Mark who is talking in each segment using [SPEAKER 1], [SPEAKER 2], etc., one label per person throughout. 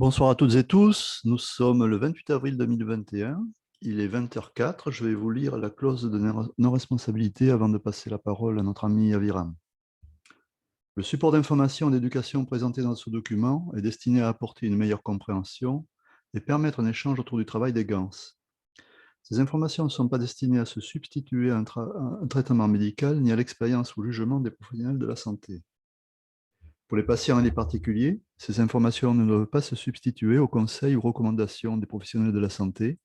[SPEAKER 1] Bonsoir à toutes et tous. Nous sommes le 28 avril 2021. Il est 20h04. Je vais vous lire la clause de non-responsabilité avant de passer la parole à notre ami Aviram. Le support d'information et d'éducation présenté dans ce document est destiné à apporter une meilleure compréhension et permettre un échange autour du travail des GANS. Ces informations ne sont pas destinées à se substituer à un traitement médical ni à l'expérience ou jugement des professionnels de la santé. Pour les patients et les particuliers, ces informations ne doivent pas se substituer aux conseils ou recommandations des professionnels de la santé,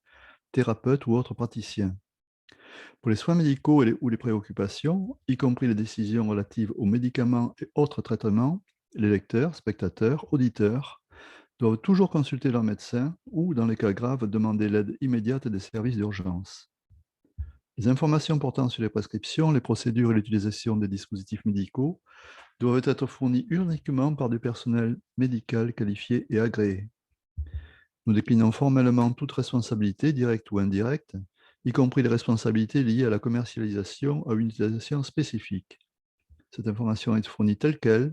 [SPEAKER 1] thérapeutes ou autres praticiens. Pour les soins médicaux ou les préoccupations, y compris les décisions relatives aux médicaments et autres traitements, les lecteurs, spectateurs, auditeurs doivent toujours consulter leur médecin ou, dans les cas graves, demander l'aide immédiate des services d'urgence. Les informations portant sur les prescriptions, les procédures et l'utilisation des dispositifs médicaux doivent être fournis uniquement par du personnel médical qualifié et agréé. Nous déclinons formellement toute responsabilité, directe ou indirecte, y compris les responsabilités liées à la commercialisation à une utilisation spécifique. Cette information est fournie telle qu'elle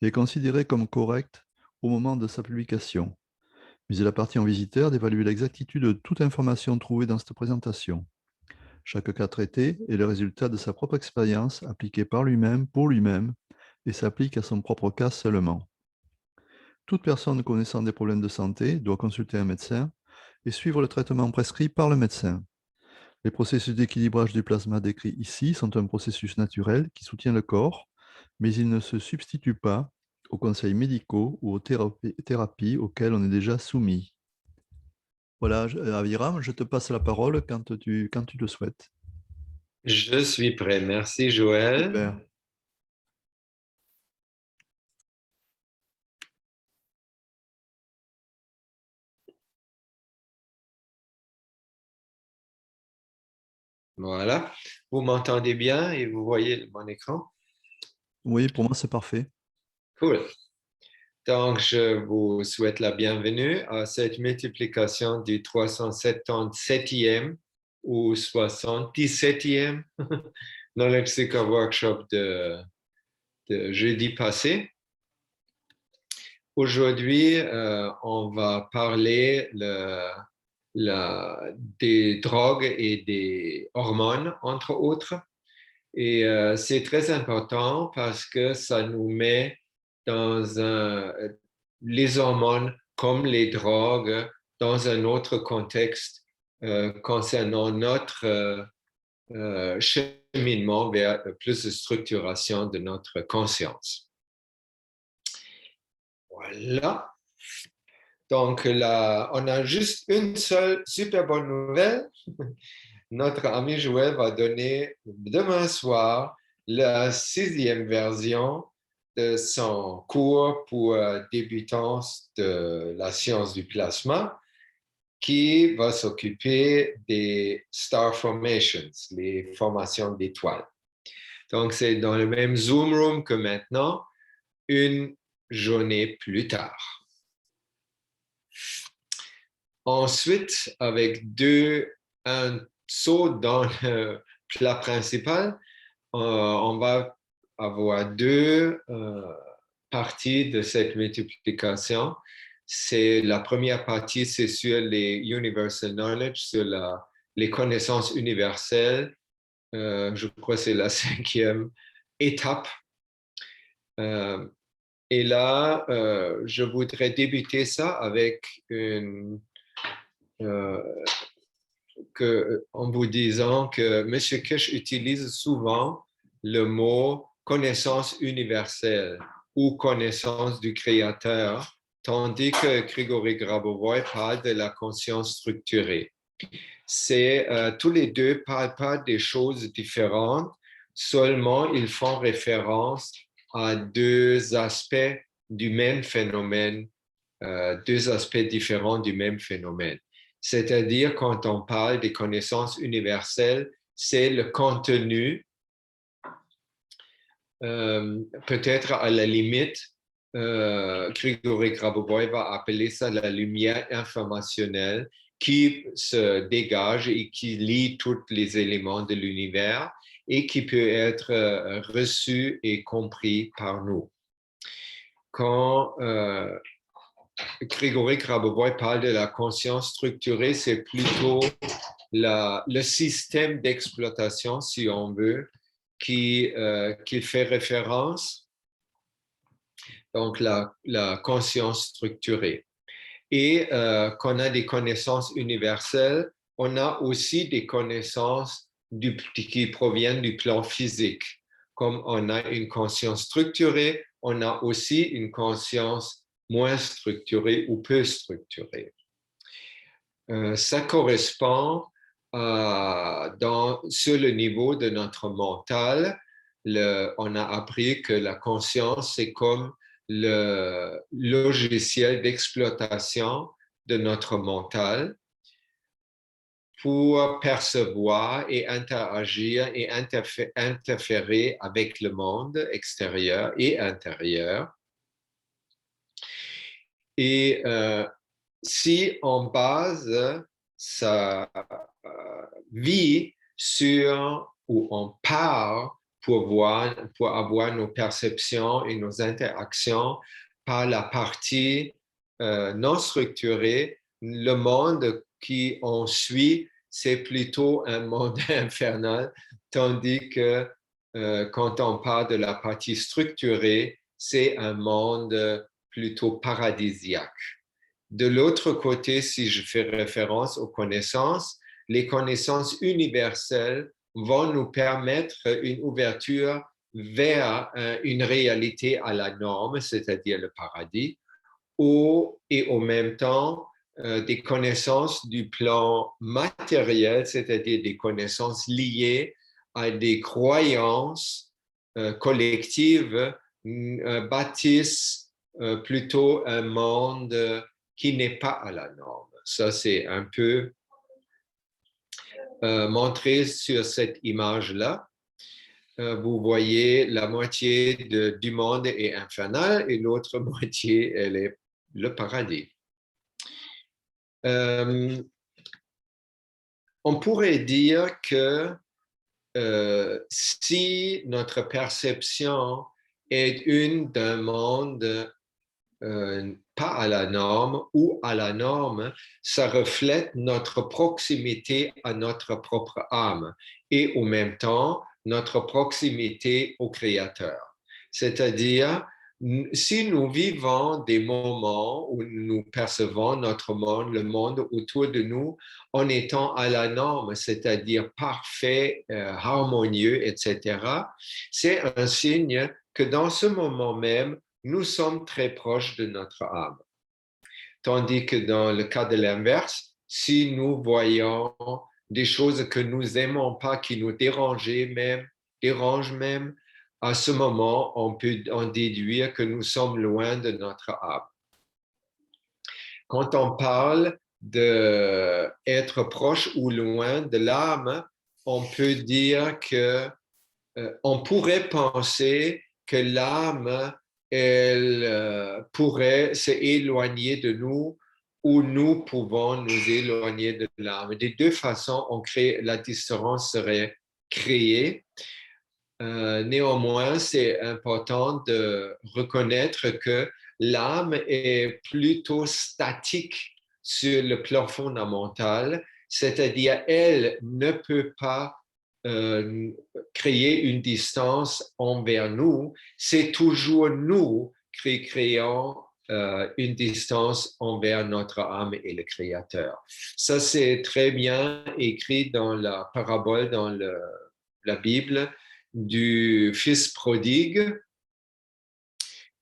[SPEAKER 1] et est considérée comme correcte au moment de sa publication. Mais il appartient au visiteur d'évaluer l'exactitude de toute information trouvée dans cette présentation. Chaque cas traité est le résultat de sa propre expérience appliquée par lui-même, pour lui-même, et s'applique à son propre cas seulement. Toute personne connaissant des problèmes de santé doit consulter un médecin et suivre le traitement prescrit par le médecin. Les processus d'équilibrage du plasma décrits ici sont un processus naturel qui soutient le corps, mais ils ne se substituent pas aux conseils médicaux ou aux thérapies auxquelles on est déjà soumis. Voilà, Aviram, je te passe la parole quand tu le souhaites.
[SPEAKER 2] Je suis prêt. Merci, Joël.
[SPEAKER 1] Super.
[SPEAKER 2] Voilà. Vous m'entendez bien et vous voyez mon écran?
[SPEAKER 1] Oui, pour moi, c'est parfait.
[SPEAKER 2] Cool. Donc, je vous souhaite la bienvenue à cette multiplication du 377e ou 77e dans le Psycho Workshop de jeudi passé. Aujourd'hui, on va parler des drogues et des hormones, entre autres. Et c'est très important parce que ça nous met dans les hormones comme les drogues dans un autre contexte concernant notre cheminement vers plus de structuration de notre conscience. Voilà. Donc là, on a juste une seule super bonne nouvelle. Notre ami Joël va donner demain soir la 6e version de son cours pour débutants de la science du plasma qui va s'occuper des star formations, les formations d'étoiles. Donc, c'est dans le même Zoom room que maintenant, une journée plus tard. Ensuite, avec un saut dans le plat principal, on va avoir deux parties de cette multiplication. La première partie, c'est sur les universal knowledge, sur les connaissances universelles. Je crois que c'est la 5e étape. Et là, je voudrais débuter ça avec en vous disant que M. Kish utilise souvent le mot connaissance universelle ou connaissance du Créateur, tandis que Grigory Grabovoi parle de la conscience structurée. Tous les deux ne parlent pas des choses différentes, seulement ils font référence à deux aspects du même phénomène, deux aspects différents du même phénomène. C'est-à-dire, quand on parle des connaissances universelles, c'est le contenu, peut-être à la limite, Grigory Grabovoi va appeler ça la lumière informationnelle qui se dégage et qui lie tous les éléments de l'univers et qui peut être reçu et compris par nous. Quand Grégory Grabovoy parle de la conscience structurée, c'est plutôt le système d'exploitation, si on veut, qui fait référence, donc la conscience structurée. Et qu'on a des connaissances universelles, on a aussi des connaissances qui proviennent du plan physique. Comme on a une conscience structurée, on a aussi une conscience moins structurée ou peu structurée. Ça correspond sur le niveau de notre mental. On a appris que la conscience, c'est comme le logiciel d'exploitation de notre mental pour percevoir et interagir et interférer avec le monde extérieur et intérieur. Et si on base sa vie sur, ou on part pour avoir nos perceptions et nos interactions par la partie non structurée, le monde qu'on suit, c'est plutôt un monde infernal, tandis que quand on parle de la partie structurée, c'est un monde plutôt paradisiaque. De l'autre côté, si je fais référence aux connaissances, les connaissances universelles vont nous permettre une ouverture vers une réalité à la norme, c'est-à-dire le paradis, et au même temps des connaissances du plan matériel, c'est-à-dire des connaissances liées à des croyances collectives, bâtissent plutôt un monde qui n'est pas à la norme. Ça, c'est un peu montré sur cette image-là. Vous voyez la moitié du monde est infernal et l'autre moitié, elle est le paradis. On pourrait dire que si notre perception est une d'un monde pas à la norme ou à la norme, ça reflète notre proximité à notre propre âme et en même temps notre proximité au Créateur. C'est-à-dire, si nous vivons des moments où nous percevons notre monde, le monde autour de nous, en étant à la norme, c'est-à-dire parfait, harmonieux, etc., c'est un signe que dans ce moment même, nous sommes très proches de notre âme. Tandis que dans le cas de l'inverse, si nous voyons des choses que nous n'aimons pas, qui nous dérangent même, à ce moment, on peut en déduire que nous sommes loin de notre âme. Quand on parle d'être proche ou loin de l'âme, on peut dire que on pourrait penser que l'âme elle pourrait s'éloigner de nous ou nous pouvons nous éloigner de l'âme. Des deux façons, la distance serait créée. Néanmoins, c'est important de reconnaître que l'âme est plutôt statique sur le plan fondamental, c'est-à-dire elle ne peut pas créer une distance envers nous, c'est toujours nous qui créons une distance envers notre âme et le Créateur. Ça, c'est très bien écrit dans la parabole, dans la Bible, du fils prodigue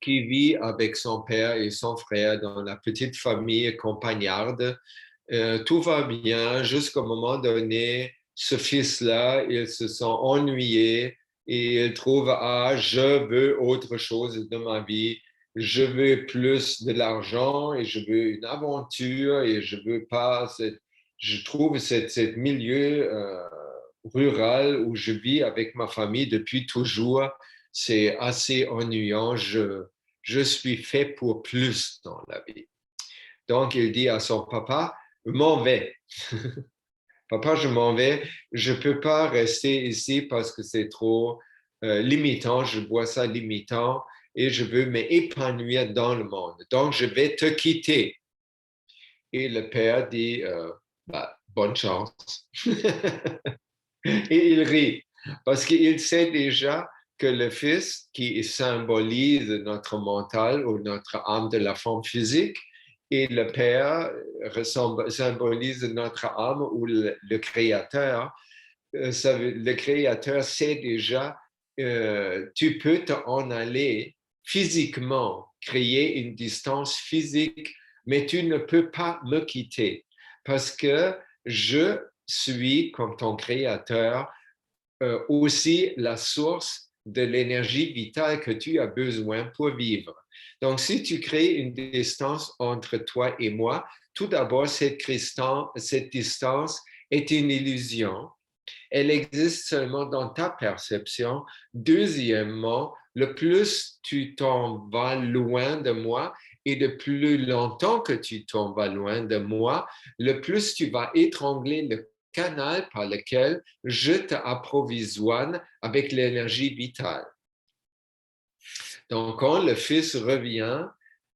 [SPEAKER 2] qui vit avec son père et son frère dans la petite famille campagnarde. Tout va bien jusqu'au moment donné, ce fils-là, il se sent ennuyé et il trouve, je veux autre chose de ma vie, je veux plus de l'argent et je veux une aventure et je veux pas, je trouve ce milieu rural où je vis avec ma famille depuis toujours, c'est assez ennuyant, je suis fait pour plus dans la vie. Donc, il dit à son papa, m'en vais. Papa, je m'en vais. Je ne peux pas rester ici parce que c'est trop limitant. Je vois ça limitant. et je veux m'épanouir dans le monde. Donc, je vais te quitter. Et le père dit, bonne chance. Et il rit parce qu'il sait déjà que le Fils qui symbolise notre mental ou notre âme de la forme physique et le Père symbolise notre âme ou le Créateur. Le Créateur sait déjà, tu peux t'en aller physiquement, créer une distance physique, mais tu ne peux pas me quitter parce que je suis, comme ton Créateur, aussi la source de l'énergie vitale que tu as besoin pour vivre. Donc, si tu crées une distance entre toi et moi, tout d'abord, cette distance est une illusion. Elle existe seulement dans ta perception. Deuxièmement, le plus tu t'en vas loin de moi et de plus longtemps que tu t'en vas loin de moi, le plus tu vas étrangler le canal par lequel je t'approvisionne avec l'énergie vitale. Donc, quand le Fils revient,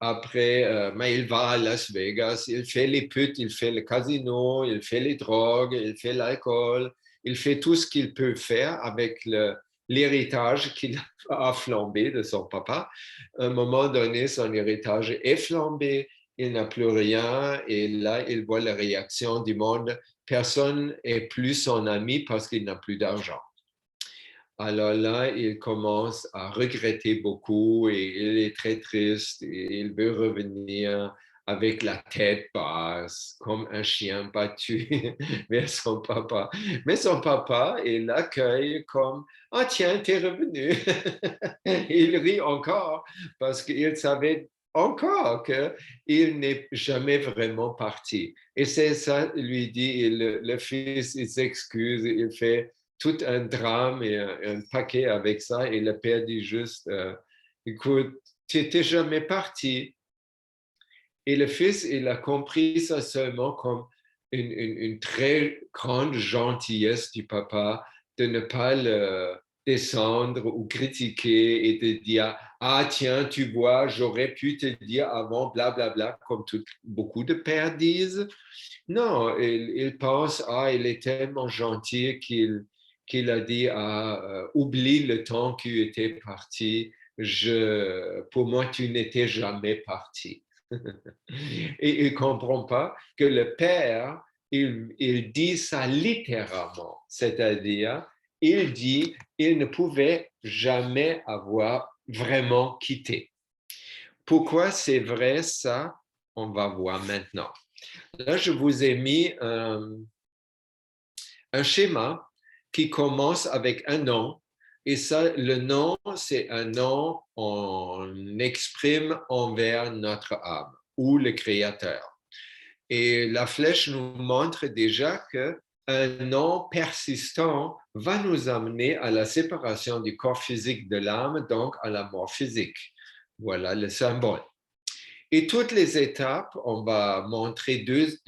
[SPEAKER 2] après, il va à Las Vegas, il fait les putes, il fait le casino, il fait les drogues, il fait l'alcool, il fait tout ce qu'il peut faire avec l'héritage qu'il a flambé de son papa. À un moment donné, son héritage est flambé, il n'a plus rien et là, il voit la réaction du monde. Personne n'est plus son ami parce qu'il n'a plus d'argent. Alors là, il commence à regretter beaucoup et il est très triste et il veut revenir avec la tête basse, comme un chien battu vers son papa. Mais son papa, il l'accueille comme « Ah tiens, t'es revenu !» Il rit encore parce qu'il savait encore qu'il n'est jamais vraiment parti. Et c'est ça, lui dit, le fils, il s'excuse, il fait tout un drame et un paquet avec ça. Et le père dit juste, écoute, tu n'étais jamais parti. Et le fils, il a compris ça seulement comme une très grande gentillesse du papa de ne pas le descendre ou critiquer et de dire ah tiens tu vois j'aurais pu te dire avant blablabla bla, bla, comme beaucoup de pères disent. Non, il pense ah il est tellement gentil qu'il a dit ah oublie le temps que tu étais parti, pour moi tu n'étais jamais parti. Et il ne comprend pas que le père, il dit ça littéralement, c'est-à-dire, il dit il ne pouvait jamais avoir vraiment quitté. Pourquoi c'est vrai ça? On va voir maintenant. Là, je vous ai mis un schéma qui commence avec un nom. Et ça, le nom, c'est un nom qu'on exprime envers notre âme ou le Créateur. Et la flèche nous montre déjà qu'un nom persistant va nous amener à la séparation du corps physique de l'âme, donc à la mort physique. Voilà le symbole. Et toutes les étapes, on va montrer deux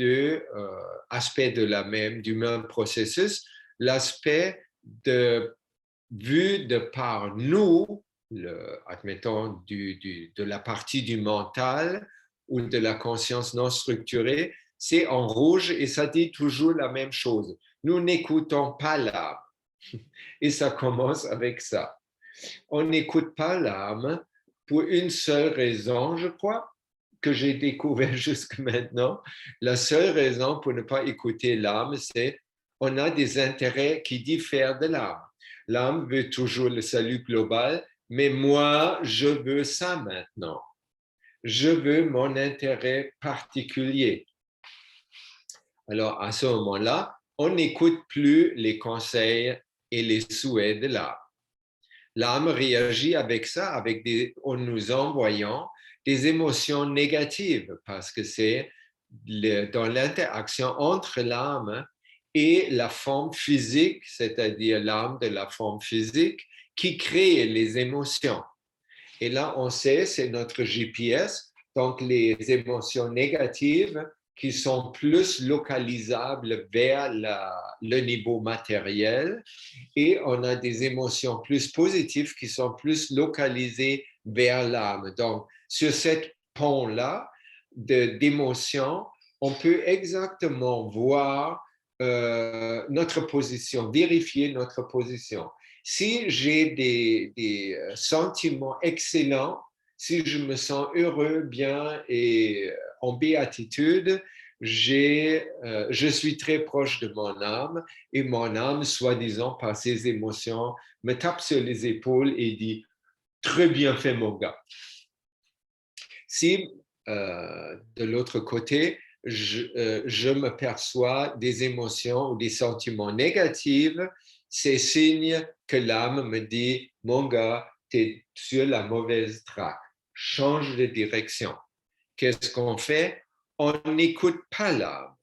[SPEAKER 2] aspects du même processus. L'aspect vu de par nous, admettons, de la partie du mental ou de la conscience non structurée, c'est en rouge et ça dit toujours la même chose. Nous n'écoutons pas l'âme. Et ça commence avec ça. On n'écoute pas l'âme pour une seule raison, je crois, que j'ai découvert jusque maintenant. La seule raison pour ne pas écouter l'âme, c'est on a des intérêts qui diffèrent de l'âme. L'âme veut toujours le salut global, mais moi, je veux ça maintenant. Je veux mon intérêt particulier. Alors, à ce moment-là, on n'écoute plus les conseils et les souhaits de l'âme. L'âme réagit avec ça, en nous envoyant des émotions négatives, parce que c'est dans l'interaction entre l'âme et la forme physique, c'est-à-dire l'âme de la forme physique, qui crée les émotions. Et là, on sait, c'est notre GPS, donc les émotions négatives qui sont plus localisables vers le niveau matériel et on a des émotions plus positives qui sont plus localisées vers l'âme. Donc, sur cette pont-là d'émotions, on peut exactement voir notre position, vérifier notre position. Si j'ai des sentiments excellents, si je me sens heureux, bien et en béatitude, je suis très proche de mon âme et mon âme, soi-disant par ses émotions, me tape sur les épaules et dit « Très bien fait, mon gars ». Si, de l'autre côté, je me perçois des émotions ou des sentiments négatifs, c'est signe que l'âme me dit « Mon gars, tu es sur la mauvaise track, change de direction ». Qu'est-ce qu'on fait? On n'écoute pas l'âme.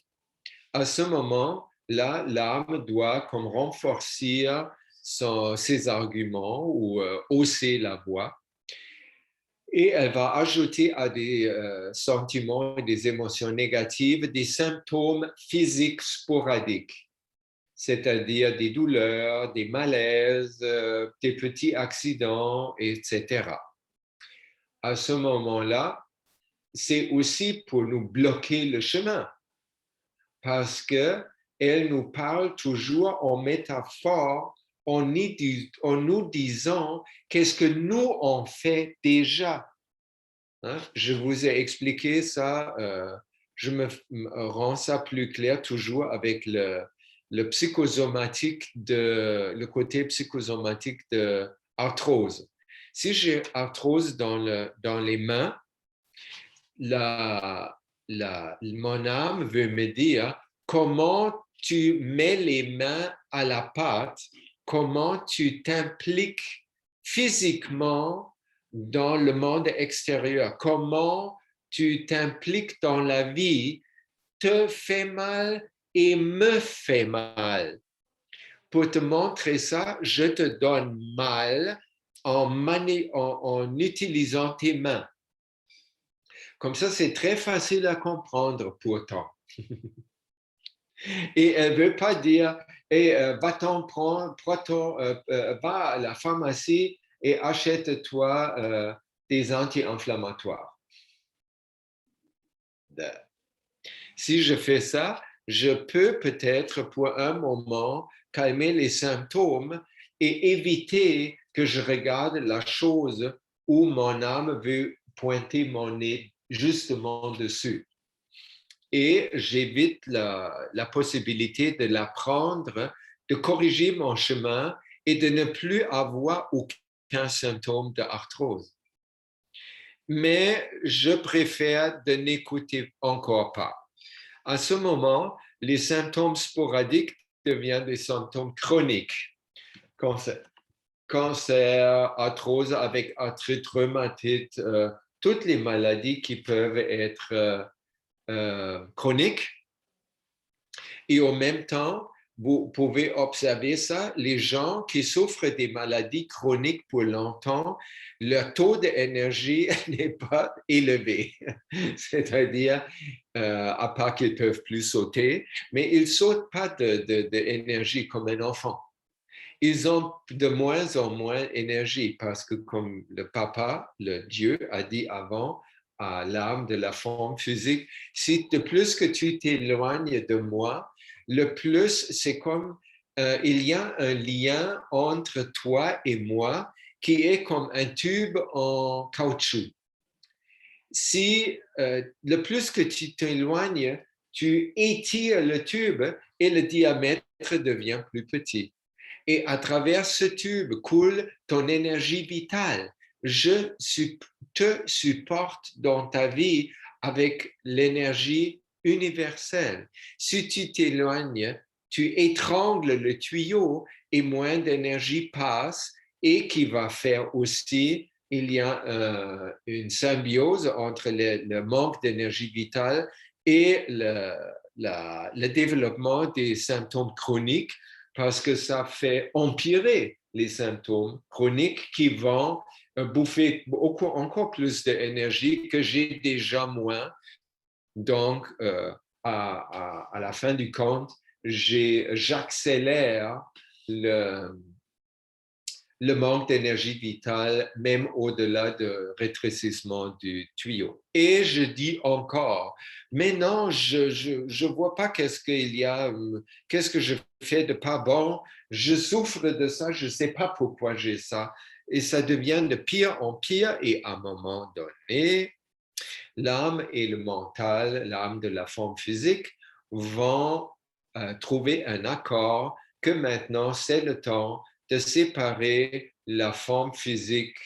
[SPEAKER 2] À ce moment-là, l'âme doit comme renforcer ses arguments ou hausser la voix. Et elle va ajouter à des sentiments et des émotions négatives des symptômes physiques sporadiques, c'est-à-dire des douleurs, des malaises, des petits accidents, etc. À ce moment-là, c'est aussi pour nous bloquer le chemin, parce qu'elle nous parle toujours en métaphore, en nous disant qu'est-ce que nous on fait déjà. Hein? Je vous ai expliqué ça, je me rends ça plus clair toujours avec le psychosomatique le côté psychosomatique de arthrose. Si j'ai arthrose dans les mains, mon âme veut me dire comment tu mets les mains à la pâte, comment tu t'impliques physiquement dans le monde extérieur, comment tu t'impliques dans la vie, te fait mal et me fait mal. Pour te montrer ça, je te donne mal en utilisant tes mains. Comme ça, c'est très facile à comprendre pourtant. Et elle ne veut pas dire va-t'en prendre, va à la pharmacie et achète-toi des anti-inflammatoires. Si je fais ça, je peux peut-être pour un moment calmer les symptômes et éviter que je regarde la chose où mon âme veut pointer mon nez justement dessus. Et j'évite la possibilité de l'apprendre, de corriger mon chemin et de ne plus avoir aucun symptôme d'arthrose. Mais je préfère de n'écouter encore pas. À ce moment, les symptômes sporadiques deviennent des symptômes chroniques. Cancer, arthrose avec arthrite rhumatique, toutes les maladies qui peuvent être chroniques. Et en même temps, vous pouvez observer ça, les gens qui souffrent des maladies chroniques pour longtemps, leur taux d'énergie n'est pas élevé. C'est-à-dire, à part qu'ils peuvent plus sauter, mais ils ne sautent pas d'énergie comme un enfant. Ils ont de moins en moins d'énergie parce que comme le papa, le Dieu, a dit avant à l'âme de la forme physique, si de plus que tu t'éloignes de moi, le plus c'est comme il y a un lien entre toi et moi qui est comme un tube en caoutchouc. Si le plus que tu t'éloignes, tu étires le tube et le diamètre devient plus petit. Et à travers ce tube coule ton énergie vitale. Je te supporte dans ta vie avec l'énergie universelle. Si tu t'éloignes, tu étrangles le tuyau et moins d'énergie passe et qui va faire aussi, il y a une symbiose entre le manque d'énergie vitale et le développement des symptômes chroniques parce que ça fait empirer les symptômes chroniques qui vont bouffer encore plus d'énergie que j'ai déjà moins. Donc, à la fin du compte, j'accélère le manque d'énergie vitale, même au-delà du rétrécissement du tuyau. Et je dis encore, mais non, je vois pas qu'est-ce qu'il y a, qu'est-ce que je fais de pas bon, je souffre de ça, je sais pas pourquoi j'ai ça. Et ça devient de pire en pire, et à un moment donné, l'âme et le mental, l'âme de la forme physique, vont trouver un accord que maintenant, c'est le temps de séparer la forme physique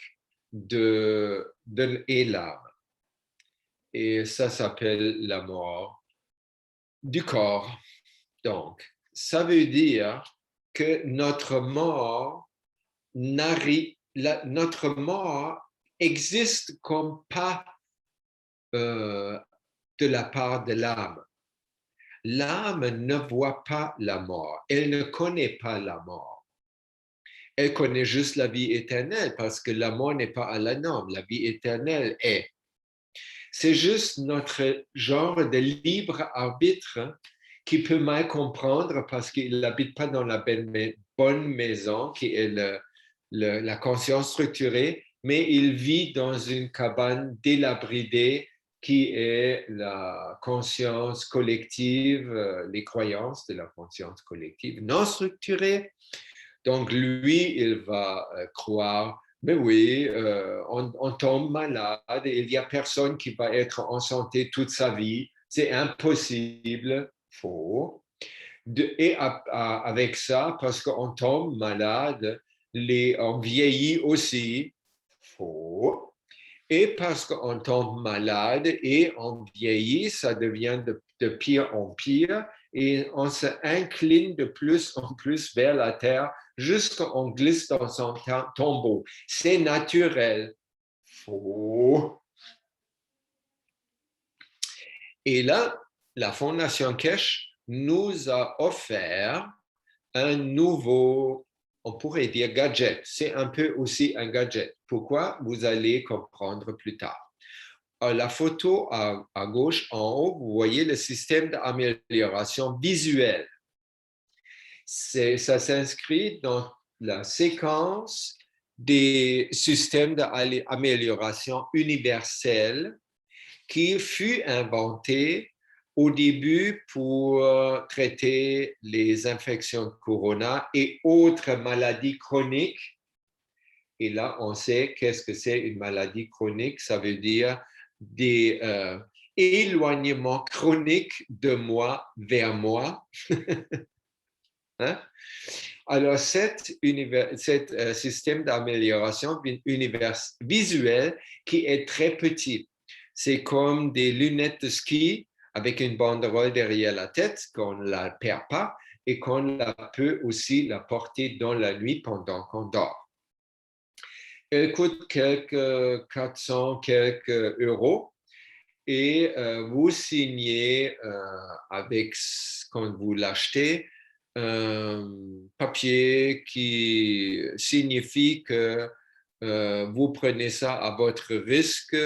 [SPEAKER 2] et l'âme. Et ça s'appelle la mort du corps. Donc, ça veut dire que notre mort existe comme pas de la part de l'âme. L'âme ne voit pas la mort, elle ne connaît pas la mort. Elle connaît juste la vie éternelle parce que la mort n'est pas à la norme, la vie éternelle est. C'est juste notre genre de libre arbitre qui peut mal comprendre parce qu'il n'habite pas dans la bonne maison qui est la conscience structurée, mais il vit dans une cabane délabridée qui est la conscience collective, les croyances de la conscience collective non structurée. Donc, lui, il va croire, mais oui, on tombe malade, et il n'y a personne qui va être en santé toute sa vie, c'est impossible, faux. Et avec ça, parce qu'on tombe malade, on vieillit aussi, faux. Et parce qu'on tombe malade et on vieillit, ça devient de pire en pire et on se incline de plus en plus vers la terre jusqu'à ce qu'on glisse dans son tombeau. C'est naturel. Faux. Et là, la Fondation Keshe nous a offert un nouveau, on pourrait dire gadget. C'est un peu aussi un gadget. Pourquoi? Vous allez comprendre plus tard. La photo à gauche en haut, vous voyez le système d'amélioration visuelle. Ça s'inscrit dans la séquence des systèmes d'amélioration universelle qui fut inventé au début pour traiter les infections de corona et autres maladies chroniques. Et là, on sait qu'est-ce que c'est une maladie chronique. Ça veut dire des éloignements chroniques de moi vers moi. Hein? Alors, cet système d'amélioration visuelle qui est très petit, c'est comme des lunettes de ski avec une banderole derrière la tête qu'on ne la perd pas et qu'on peut aussi la porter dans la nuit pendant qu'on dort. Elle coûte quelques 400 quelques euros et vous signez avec, quand vous l'achetez, un papier qui signifie que vous prenez ça à votre risque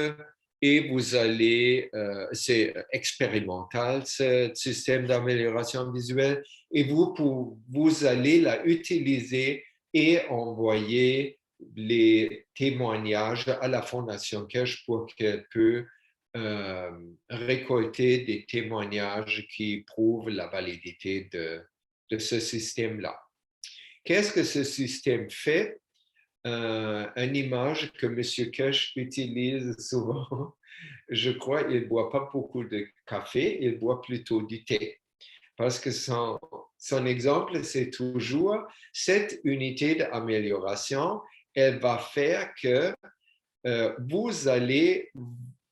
[SPEAKER 2] et vous allez, c'est expérimental ce système d'amélioration visuelle, et vous allez l'utiliser et envoyer les témoignages à la Fondation Keshe pour qu'elle puisse récolter des témoignages qui prouvent la validité de ce système-là. Qu'est-ce que ce système fait? Une image que M. Keshe utilise souvent, je crois, il ne boit pas beaucoup de café, il boit plutôt du thé. Parce que son exemple, c'est toujours cette unité d'amélioration, elle va faire que vous allez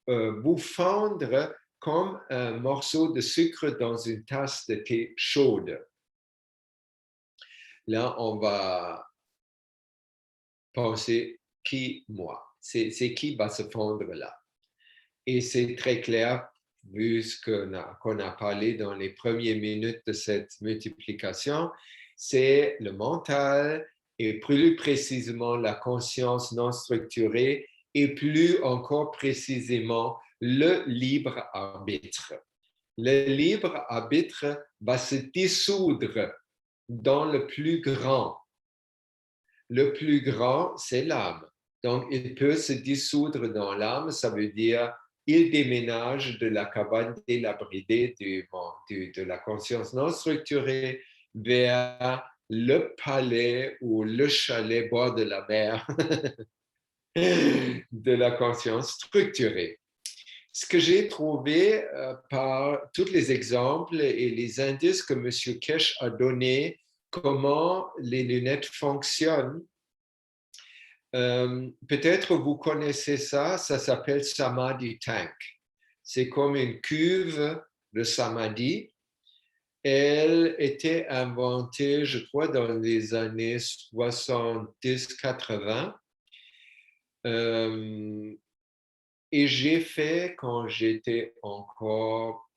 [SPEAKER 2] vous fondre comme un morceau de sucre dans une tasse de thé chaude. Là, on va penser qui, moi. C'est qui va se fondre là. Et c'est très clair, vu ce qu'on a parlé dans les premières minutes de cette multiplication, c'est le mental et plus précisément la conscience non structurée et plus encore précisément le libre arbitre. Le libre arbitre va se dissoudre dans le plus grand. Le plus grand, c'est l'âme. Donc, il peut se dissoudre dans l'âme, ça veut dire il déménage de la cabane délabridée de la conscience non structurée vers le palais ou le chalet bord de la mer de la conscience structurée. Ce que j'ai trouvé par tous les exemples et les indices que M. Kesh a donnés, comment les lunettes fonctionnent, peut-être vous connaissez ça, ça s'appelle Samadhi Tank. C'est comme une cuve de Samadhi. Elle était inventée, je crois, dans les années 70-80. Et j'ai fait, quand j'étais encore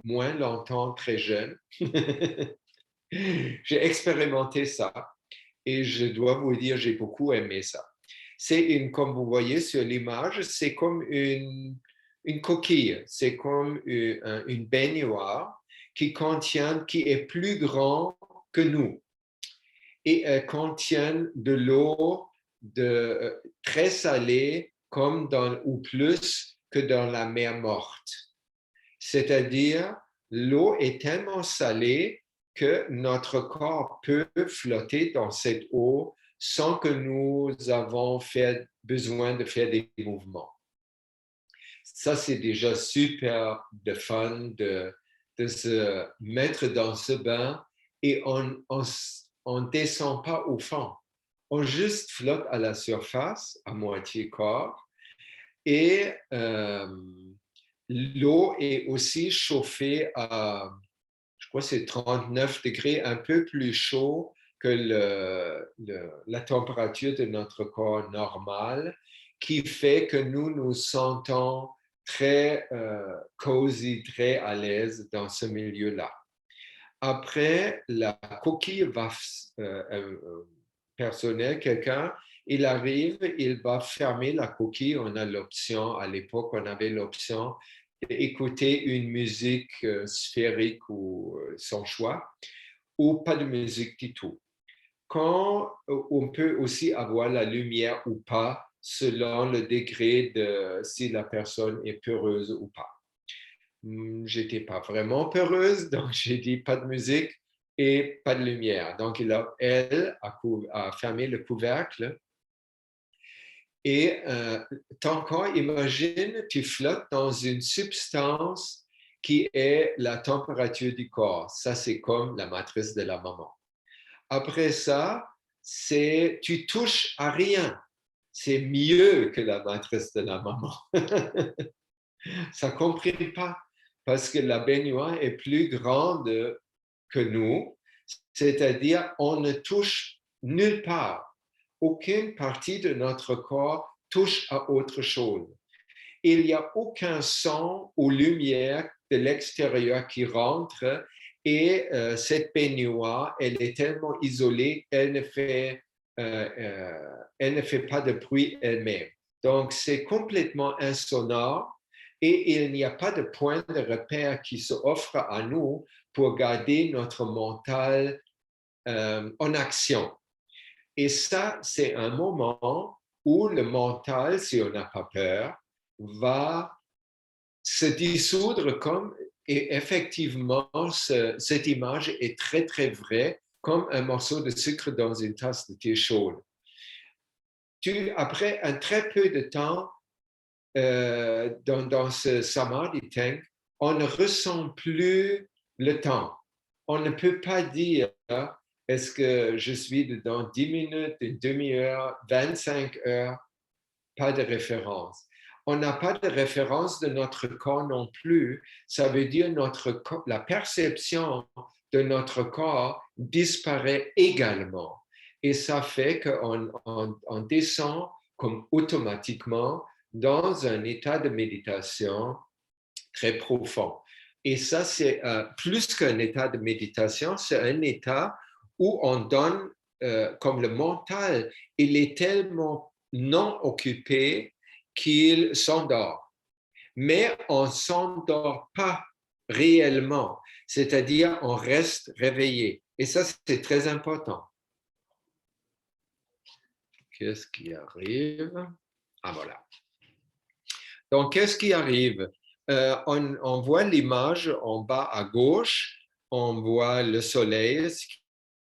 [SPEAKER 2] moins longtemps très jeune, j'ai expérimenté ça. Et je dois vous dire, j'ai beaucoup aimé ça. Comme vous voyez sur l'image, c'est comme une coquille, c'est comme une baignoire qui est plus grand que nous. Et elle contient de l'eau très salée, ou plus que dans la mer morte. C'est-à-dire, l'eau est tellement salée que notre corps peut flotter dans cette eau sans que nous avons besoin de faire des mouvements. Ça, c'est déjà super de fun de se mettre dans ce bain et on descend pas au fond. On juste flotte à la surface, à moitié corps, et l'eau est aussi chauffée à, je crois que c'est 39 degrés, un peu plus chaud que la température de notre corps normal, qui fait que nous nous sentons très cozy, très à l'aise dans ce milieu-là. Après, la coquille va, personnel, quelqu'un, il arrive, il va fermer la coquille. On a l'option, à l'époque, on avait l'option d'écouter une musique sphérique ou son choix, ou pas de musique du tout. Quand on peut aussi avoir la lumière ou pas, selon le degré de si la personne est peureuse ou pas. J'étais pas vraiment peureuse, donc j'ai dit pas de musique et pas de lumière. Donc, elle a fermé le couvercle. Et ton corps, imagine, tu flottes dans une substance qui est la température du corps. Ça, c'est comme la matrice de la maman. Après ça, tu touches à rien. C'est mieux que la matrice de la maman. Ça ne comprend pas parce que la baignoire est plus grande que nous, c'est-à-dire on ne touche nulle part. Aucune partie de notre corps touche à autre chose. Il n'y a aucun son ou lumière de l'extérieur qui rentre et cette baignoire, elle est tellement isolée, elle ne fait pas de bruit elle-même. Donc, c'est complètement insonore et il n'y a pas de point de repère qui s'offre à nous pour garder notre mental en action. Et ça, c'est un moment où le mental, si on n'a pas peur, va se dissoudre et effectivement, cette image est très, très vraie, comme un morceau de sucre dans une tasse de thé chaude. Après un très peu de temps, dans ce Samadhi Tank, on ne ressent plus le temps. On ne peut pas dire est-ce que je suis dans 10 minutes, une demi-heure, 25 heures, pas de référence. On n'a pas de référence de notre corps non plus. Ça veut dire la perception de notre corps disparaît également. Et ça fait qu'on descend comme automatiquement dans un état de méditation très profond. Et ça, c'est plus qu'un état de méditation, c'est un état où on donne, comme le mental, il est tellement non occupé qu'il s'endort. Mais on ne s'endort pas réellement, c'est-à-dire on reste réveillé. Et ça, c'est très important. Qu'est-ce qui arrive? Ah, voilà. Donc, qu'est-ce qui arrive? On voit l'image en bas à gauche, on voit le soleil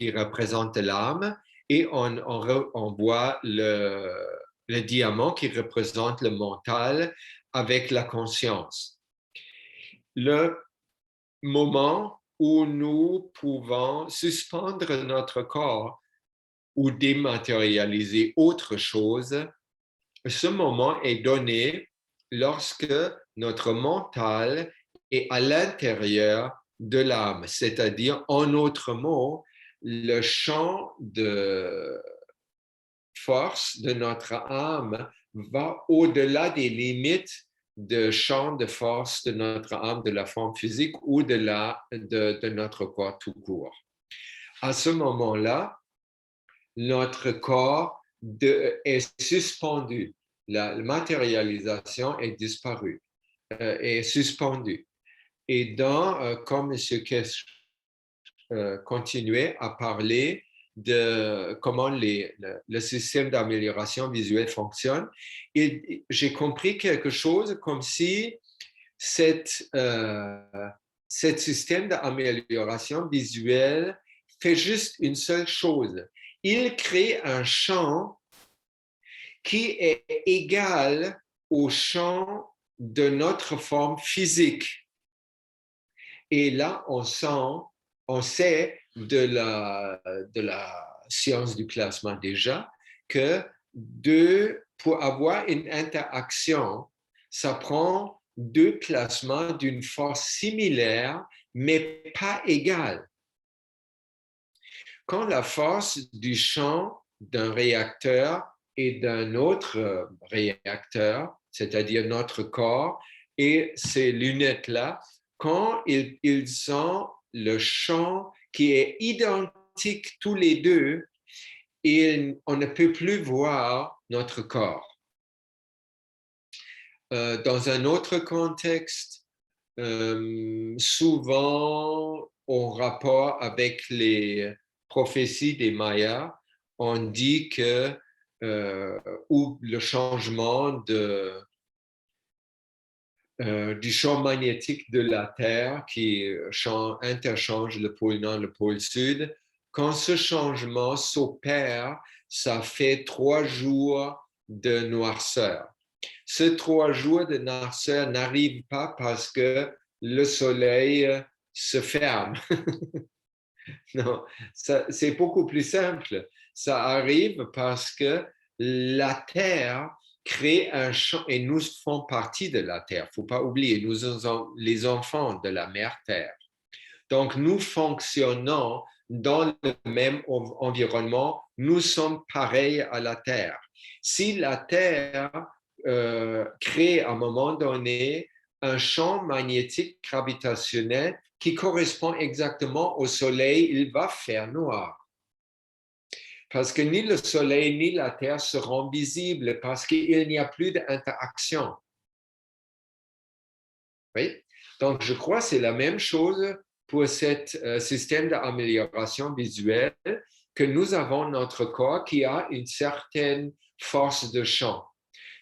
[SPEAKER 2] qui représente l'âme et on voit le diamant qui représente le mental avec la conscience. Le moment où nous pouvons suspendre notre corps ou dématérialiser autre chose, ce moment est donné lorsque notre mental est à l'intérieur de l'âme, c'est-à-dire, en autres mots, le champ de force de notre âme va au-delà des limites de champ de force de notre âme, de la forme physique ou de notre corps tout court. À ce moment-là, notre corps est suspendu. La matérialisation est disparue, est suspendue. Et comme M. Kesh continuait à parler de comment le système d'amélioration visuelle fonctionne, et j'ai compris quelque chose comme si cet système d'amélioration visuelle fait juste une seule chose. Il crée un champ qui est égal au champ de notre forme physique. Et là, on sait de la science du classement déjà que pour avoir une interaction, ça prend deux classements d'une force similaire, mais pas égale. Quand la force du champ d'un réacteur et d'un autre réacteur, c'est-à-dire notre corps et ces lunettes-là, quand ils ont le champ qui est identique tous les deux, on ne peut plus voir notre corps. Dans un autre contexte, souvent en rapport avec les prophéties des Mayas, on dit que ou le changement du champ magnétique de la Terre qui interchange le pôle nord et le pôle sud, quand ce changement s'opère, ça fait 3 jours de noirceur. Ces 3 jours de noirceur n'arrivent pas parce que le soleil se ferme. Non, c'est beaucoup plus simple. Ça arrive parce que la Terre crée un champ et nous faisons partie de la Terre. Il ne faut pas oublier, nous sommes les enfants de la mère Terre. Donc, nous fonctionnons dans le même environnement. Nous sommes pareils à la Terre. Si la Terre crée à un moment donné un champ magnétique gravitationnel qui correspond exactement au Soleil, il va faire noir. Parce que ni le Soleil ni la Terre seront visibles parce qu'il n'y a plus d'interaction. Oui? Donc, je crois que c'est la même chose pour ce système d'amélioration visuelle, que nous avons notre corps qui a une certaine force de champ.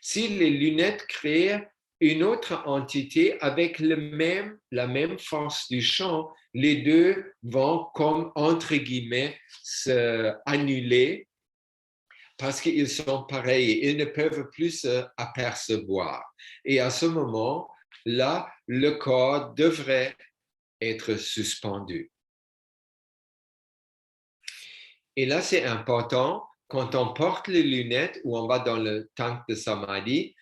[SPEAKER 2] Si les lunettes créent une autre entité avec la même force du champ, les deux vont, comme entre guillemets, s'annuler parce qu'ils sont pareils, ils ne peuvent plus s'apercevoir. Et à ce moment-là, le corps devrait être suspendu. Et là, c'est important, quand on porte les lunettes ou on va dans le tank de Samadhi,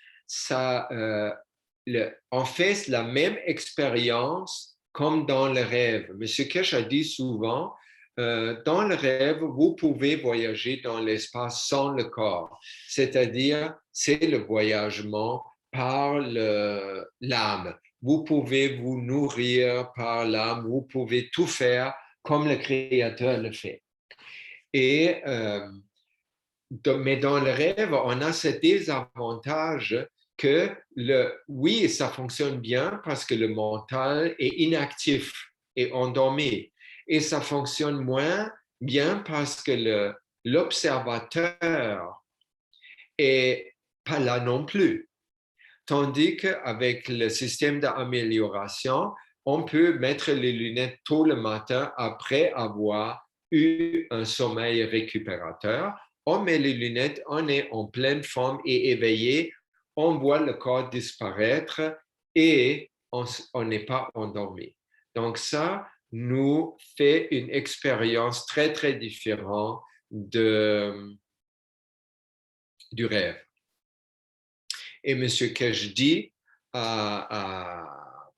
[SPEAKER 2] on fait la même expérience comme dans le rêve. M. Kesh a dit souvent, dans le rêve, vous pouvez voyager dans l'espace sans le corps, c'est-à-dire c'est le voyagement par l'âme. Vous pouvez vous nourrir par l'âme, vous pouvez tout faire comme le Créateur le fait. Mais dans le rêve, on a ce désavantage que oui, ça fonctionne bien parce que le mental est inactif et endormi. Et ça fonctionne moins bien parce que l'observateur est pas là non plus. Tandis qu'avec le système d'amélioration, on peut mettre les lunettes tôt le matin après avoir eu un sommeil récupérateur. On met les lunettes, on est en pleine forme et éveillé, on voit le corps disparaître et on n'est pas endormi. Donc ça nous fait une expérience très, très différente du rêve. Et M. Keshdi,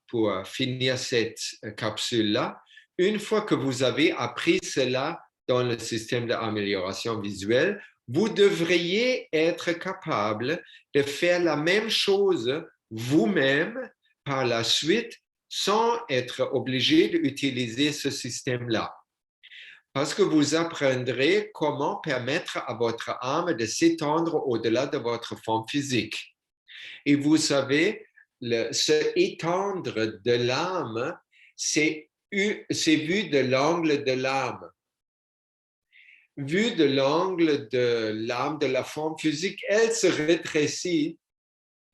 [SPEAKER 2] pour finir cette capsule-là, une fois que vous avez appris cela dans le système d'amélioration visuelle, vous devriez être capable de faire la même chose vous-même par la suite sans être obligé d'utiliser ce système-là. Parce que vous apprendrez comment permettre à votre âme de s'étendre au-delà de votre forme physique. Et vous savez, se étendre de l'âme, c'est vu de l'angle de l'âme. Vu de l'angle de l'âme, de la forme physique, elle se rétrécit.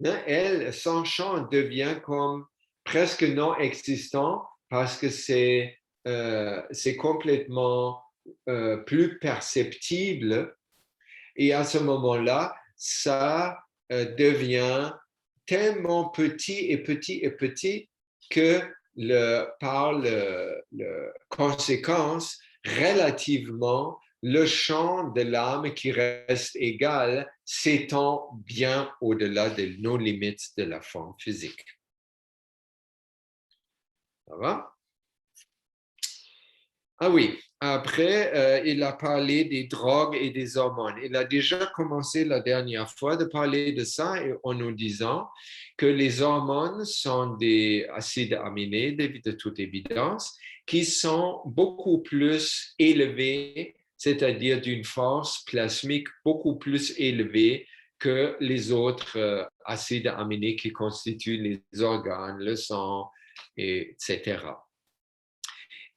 [SPEAKER 2] Elle, son champ devient comme presque non existant parce que c'est complètement plus perceptible. Et à ce moment-là, ça devient tellement petit et petit et petit que par conséquence, relativement, le champ de l'âme qui reste égal s'étend bien au-delà de nos limites de la forme physique. Ça va? Ah oui, après, il a parlé des drogues et des hormones. Il a déjà commencé la dernière fois de parler de ça en nous disant que les hormones sont des acides aminés, de toute évidence, qui sont beaucoup plus élevés, c'est-à-dire d'une force plasmique beaucoup plus élevée que les autres acides aminés qui constituent les organes, le sang, etc.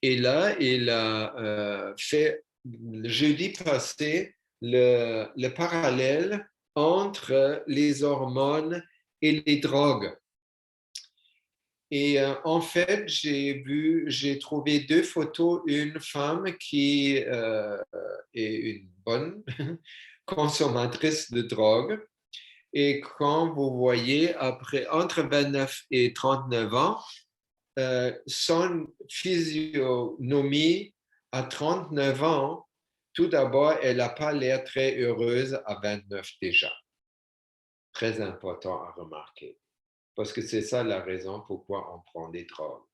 [SPEAKER 2] Et là, il a fait jeudi passé le parallèle entre les hormones et les drogues. Et en fait, j'ai trouvé deux photos, une femme qui est une bonne consommatrice de drogue. Et quand vous voyez, entre 29 et 39 ans, son physionomie à 39 ans, tout d'abord, elle n'a pas l'air très heureuse à 29 déjà. Très important à remarquer. Parce que c'est ça la raison pourquoi on prend des drogues.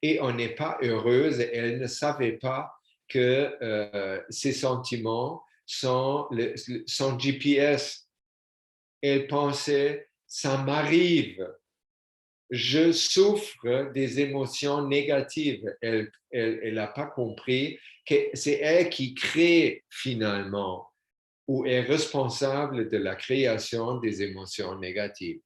[SPEAKER 2] Et on n'est pas heureuse, elle ne savait pas que ses sentiments sont son GPS. Elle pensait, ça m'arrive. Je souffre des émotions négatives. Elle n'a pas compris que c'est elle qui crée finalement ou est responsable de la création des émotions négatives.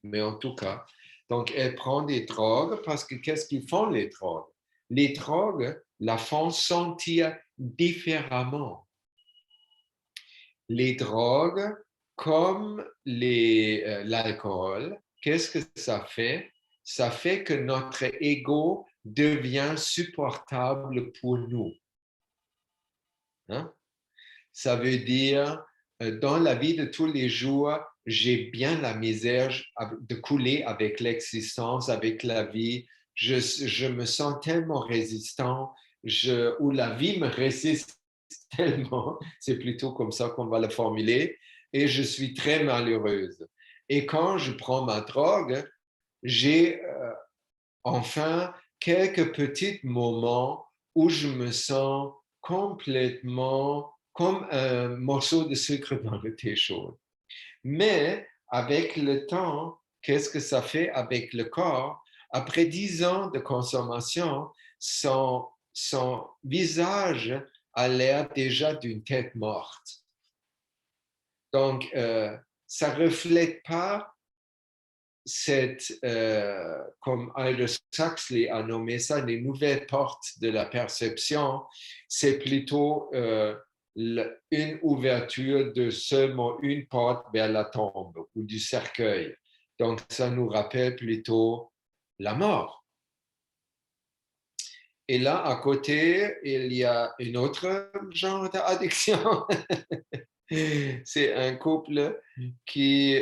[SPEAKER 2] Mais en tout cas, donc elle prend des drogues parce que qu'est-ce qu'ils font les drogues? Les drogues la font sentir différemment. Les drogues, comme l'alcool, qu'est-ce que ça fait? Ça fait que notre ego devient supportable pour nous. Hein? Ça veut dire, dans la vie de tous les jours, j'ai bien la misère de couler avec l'existence, avec la vie. Je me sens tellement résistant, ou la vie me résiste tellement, c'est plutôt comme ça qu'on va le formuler, et je suis très malheureuse. Et quand je prends ma drogue, j'ai enfin quelques petits moments où je me sens complètement comme un morceau de sucre dans le thé chaud. Mais avec le temps, qu'est-ce que ça fait avec le corps? Après 10 ans de consommation, son visage a l'air déjà d'une tête morte. Donc, ça ne reflète pas comme Aldous Huxley a nommé ça, les nouvelles portes de la perception, c'est plutôt une ouverture de seulement une porte vers la tombe ou du cercueil. Donc, ça nous rappelle plutôt la mort. Et là, à côté, il y a un autre genre d'addiction. C'est un couple qui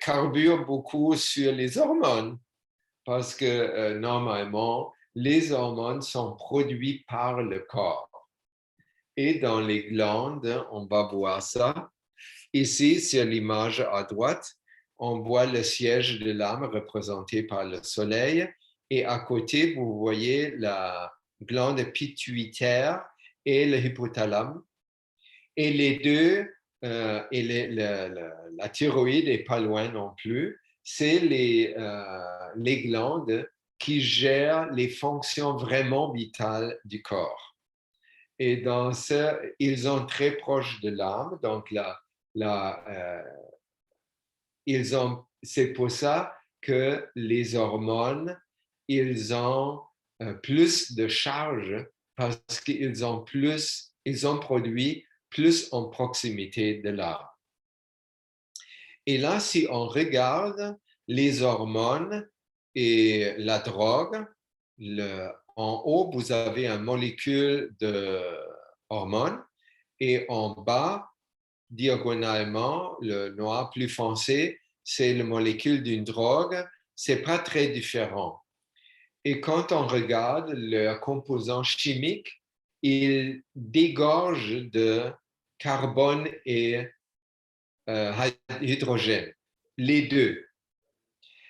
[SPEAKER 2] carbure beaucoup sur les hormones parce que normalement, les hormones sont produites par le corps. Et dans les glandes, on va voir ça. Ici, sur l'image à droite, on voit le siège de l'âme représenté par le soleil. Et à côté, vous voyez la glande pituitaire et le hypothalame. Et les deux, et la thyroïde n'est pas loin non plus, c'est les glandes qui gèrent les fonctions vraiment vitales du corps. Et dans ce, ils sont très proches de l'âme, donc c'est pour ça que les hormones, ils ont plus de charge parce qu'ils ont produit plus en proximité de l'âme. Et là, si on regarde les hormones et la drogue, en haut, vous avez une molécule de hormones et en bas, diagonalement, le noir plus foncé, c'est la molécule d'une drogue. C'est pas très différent. Et quand on regarde le composant chimique, il dégorge de carbone et hydrogène, les deux.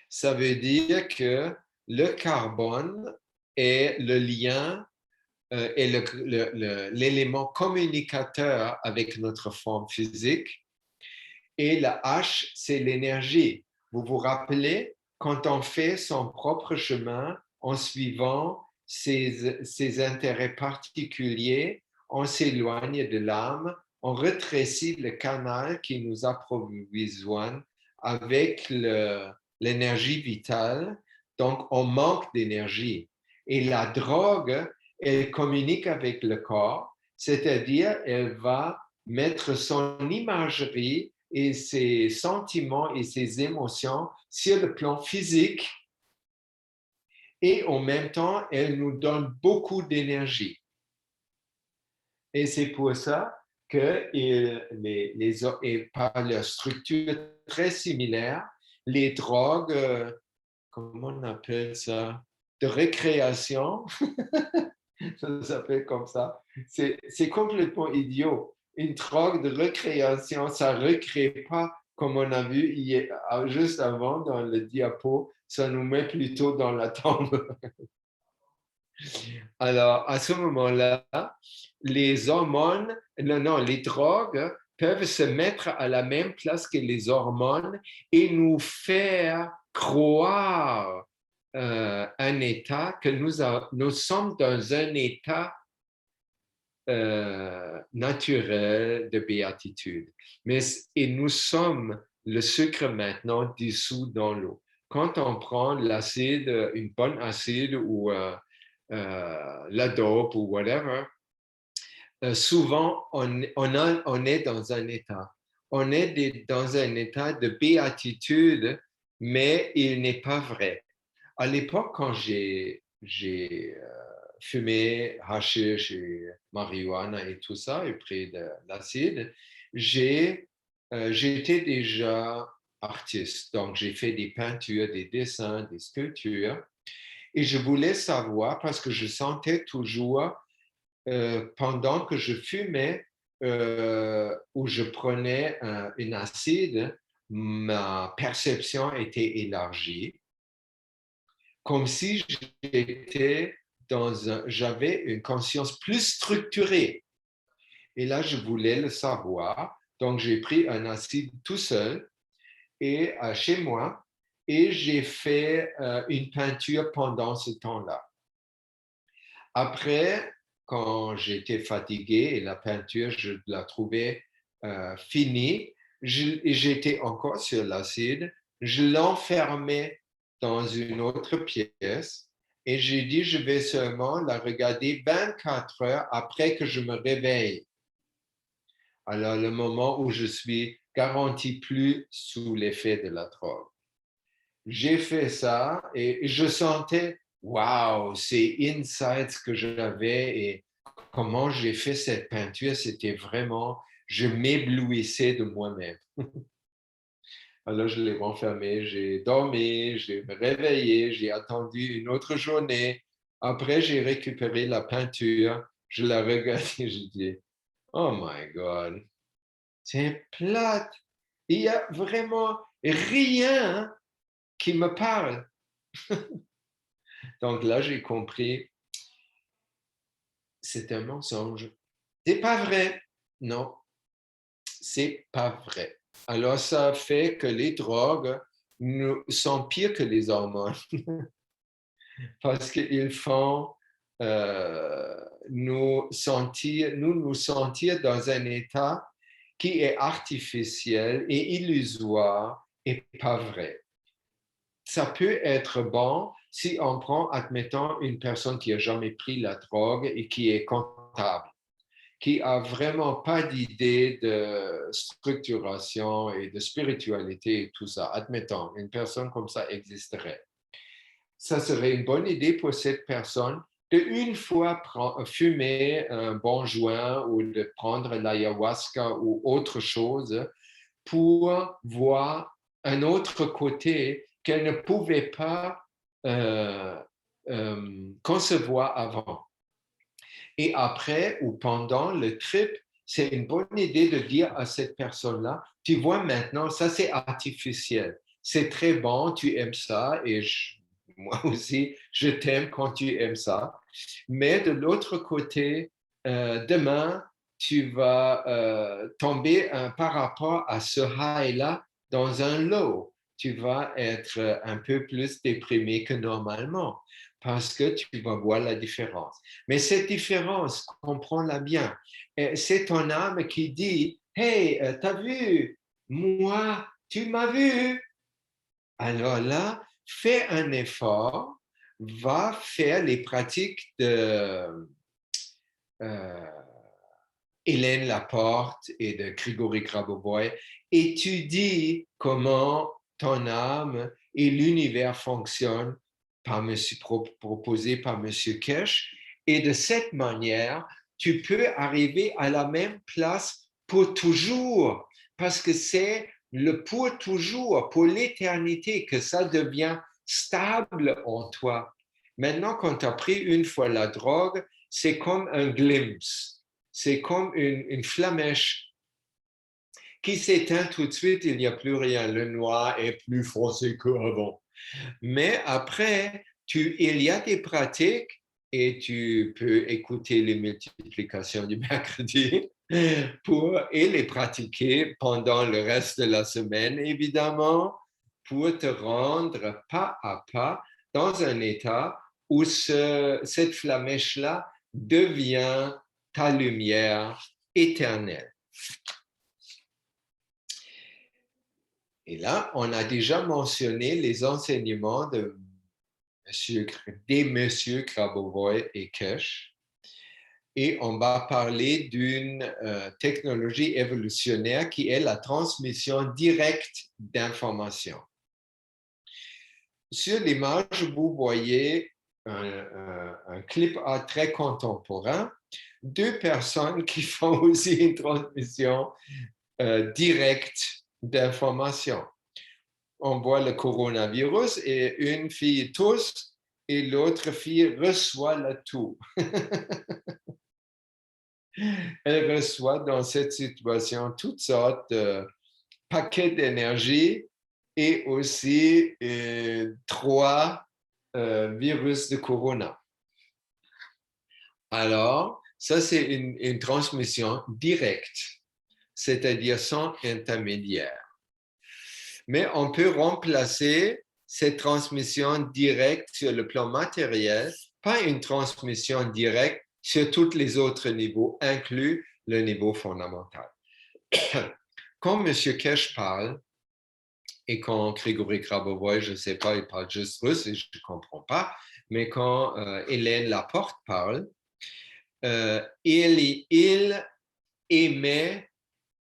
[SPEAKER 2] Ça veut dire que le carbone est le lien est l'élément communicateur avec notre forme physique et la H, c'est l'énergie. Vous vous rappelez, quand on fait son propre chemin en suivant ses intérêts particuliers, on s'éloigne de l'âme, on rétrécit le canal qui nous approvisionne avec l'énergie vitale, donc on manque d'énergie. Et la drogue, elle communique avec le corps, c'est-à-dire elle va mettre son imagerie et ses sentiments et ses émotions sur le plan physique et en même temps, elle nous donne beaucoup d'énergie. Et c'est pour ça que par leur structure très similaire, les drogues, comment on appelle ça, de récréation, ça s'appelle comme ça, c'est complètement idiot. Une drogue de récréation, ça ne recrée pas, comme on a vu juste avant dans le diapo, ça nous met plutôt dans la tombe. Alors, à ce moment-là, les hormones, non, les drogues peuvent se mettre à la même place que les hormones et nous faire croire un état que nous sommes dans un état naturel de béatitude. Et nous sommes le sucre maintenant dissous dans l'eau. Quand on prend l'acide, une bonne acide ou la dope ou whatever, souvent on est dans un état. On est dans un état de béatitude, mais il n'est pas vrai. À l'époque, quand j'ai fumé hashish et marijuana et tout ça, et pris de l'acide, j'étais déjà artiste. Donc, j'ai fait des peintures, des dessins, des sculptures. Et je voulais savoir, parce que je sentais toujours, pendant que je fumais ou je prenais une acide, ma perception était élargie, comme si j'avais une conscience plus structurée. Et là, je voulais le savoir. Donc, j'ai pris un acide tout seul et chez moi et j'ai fait une peinture pendant ce temps-là. Après, quand j'étais fatigué et la peinture, je la trouvais finie, j'étais encore sur l'acide, je l'enfermais dans une autre pièce et j'ai dit, je vais seulement la regarder 24 heures après que je me réveille. Alors, le moment où je suis garanti plus sous l'effet de la drogue. J'ai fait ça et je sentais, waouh, ces insights que j'avais et comment j'ai fait cette peinture, c'était vraiment, je m'éblouissais de moi-même. Alors, je l'ai renfermé, j'ai dormi, j'ai me réveillé, j'ai attendu une autre journée. Après, j'ai récupéré la peinture, je la regardais, je dis, oh my God, c'est plate. Il n'y a vraiment rien qui me parle. Donc là, j'ai compris, c'est un mensonge. C'est pas vrai. Non, c'est pas vrai. Alors, ça fait que les drogues sont pires que les hormones parce qu'ils font nous sentir dans un état qui est artificiel et illusoire et pas vrai. Ça peut être bon si on prend, admettons, une personne qui n'a jamais pris la drogue et qui est comptable, qui n'a vraiment pas d'idée de structuration et de spiritualité et tout ça. Admettons, une personne comme ça existerait. Ça serait une bonne idée pour cette personne de une fois fumer un bon joint ou de prendre l'ayahuasca ou autre chose pour voir un autre côté qu'elle ne pouvait pas concevoir avant. Et après ou pendant le trip, c'est une bonne idée de dire à cette personne-là, tu vois maintenant, ça c'est artificiel. C'est très bon, tu aimes ça et moi aussi, je t'aime quand tu aimes ça. Mais de l'autre côté, demain, tu vas tomber par rapport à ce high-là dans un low. Tu vas être un peu plus déprimé que normalement parce que tu vas voir la différence. Mais cette différence, comprends-la bien. C'est ton âme qui dit, « Hey, t'as vu? Moi, tu m'as vu? » Alors là, fais un effort, va faire les pratiques de Hélène Laporte et de Grigory Grabovoy, étudie comment ton âme et l'univers fonctionnent proposé par M. Kesh. Et de cette manière, tu peux arriver à la même place pour toujours, parce que c'est le pour toujours, pour l'éternité, que ça devient stable en toi. Maintenant, quand tu as pris une fois la drogue, c'est comme un glimpse. C'est comme une flamèche qui s'éteint tout de suite, il n'y a plus rien. Le noir est plus foncé qu'avant. Mais après, il y a des pratiques et tu peux écouter les multiplications du mercredi et les pratiquer pendant le reste de la semaine, évidemment, pour te rendre pas à pas dans un état où cette flamèche-là devient ta lumière éternelle. Et là, on a déjà mentionné les enseignements des messieurs Grabovoi et Kesh. Et on va parler d'une technologie évolutionnaire qui est la transmission directe d'informations. Sur l'image, vous voyez un clip art très contemporain, deux personnes qui font aussi une transmission directe d'informations. On voit le coronavirus et une fille tousse et l'autre fille reçoit le tout. Elle reçoit dans cette situation toutes sortes de paquets d'énergie et aussi 3 virus de corona. Alors, ça, c'est une transmission directe, c'est-à-dire sans intermédiaire. Mais on peut remplacer cette transmission directe sur le plan matériel par une transmission directe sur tous les autres niveaux, inclus le niveau fondamental. quand M. Kesh parle, et quand Grigory Grabovoy, je ne sais pas, il parle juste russe et je ne comprends pas, mais quand Hélène Laporte parle, il émet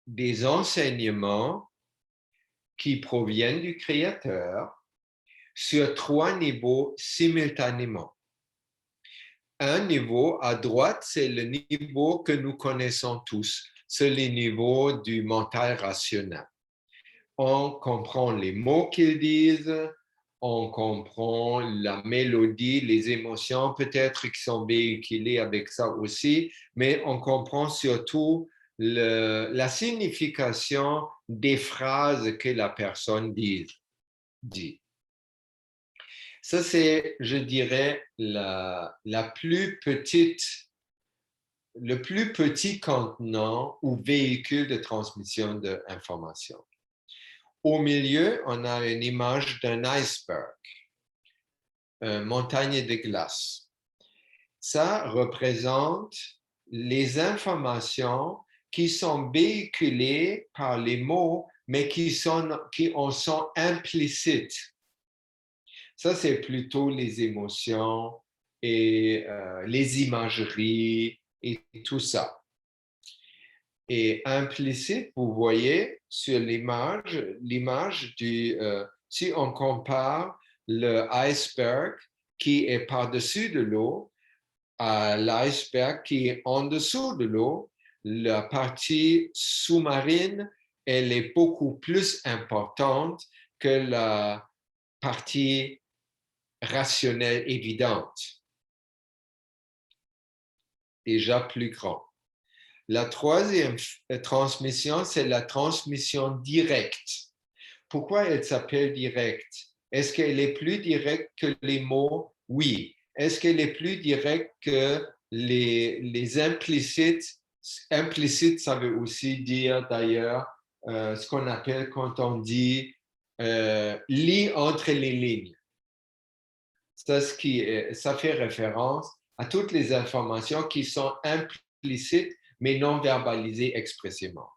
[SPEAKER 2] des enseignements qui proviennent du Créateur sur 3 niveaux simultanément. Un niveau à droite, c'est le niveau que nous connaissons tous, c'est le niveau du mental rationnel. On comprend les mots qu'ils disent, on comprend la mélodie, les émotions peut-être qui sont véhiculées avec ça aussi, mais on comprend surtout la signification des phrases que la personne dit. Ça, c'est, je dirais, le plus petit contenant ou véhicule de transmission d'informations. Au milieu, on a une image d'un iceberg, une montagne de glace. Ça représente les informations qui sont véhiculées par les mots, mais qui en sont implicites. Ça, c'est plutôt les émotions et les imageries et tout ça. Et implicite, vous voyez sur l'image si on compare le iceberg qui est par-dessus de l'eau à l'iceberg qui est en dessous de l'eau, la partie sous-marine, elle est beaucoup plus importante que la partie rationnelle évidente, déjà plus grand. La troisième transmission, c'est la transmission directe. Pourquoi elle s'appelle directe? Est-ce qu'elle est plus directe que les mots? Oui. Est-ce qu'elle est plus directe que les implicites? Implicite, ça veut aussi dire d'ailleurs ce qu'on appelle quand on dit lit entre les lignes. Ça fait référence à toutes les informations qui sont implicites mais non verbalisée expressément.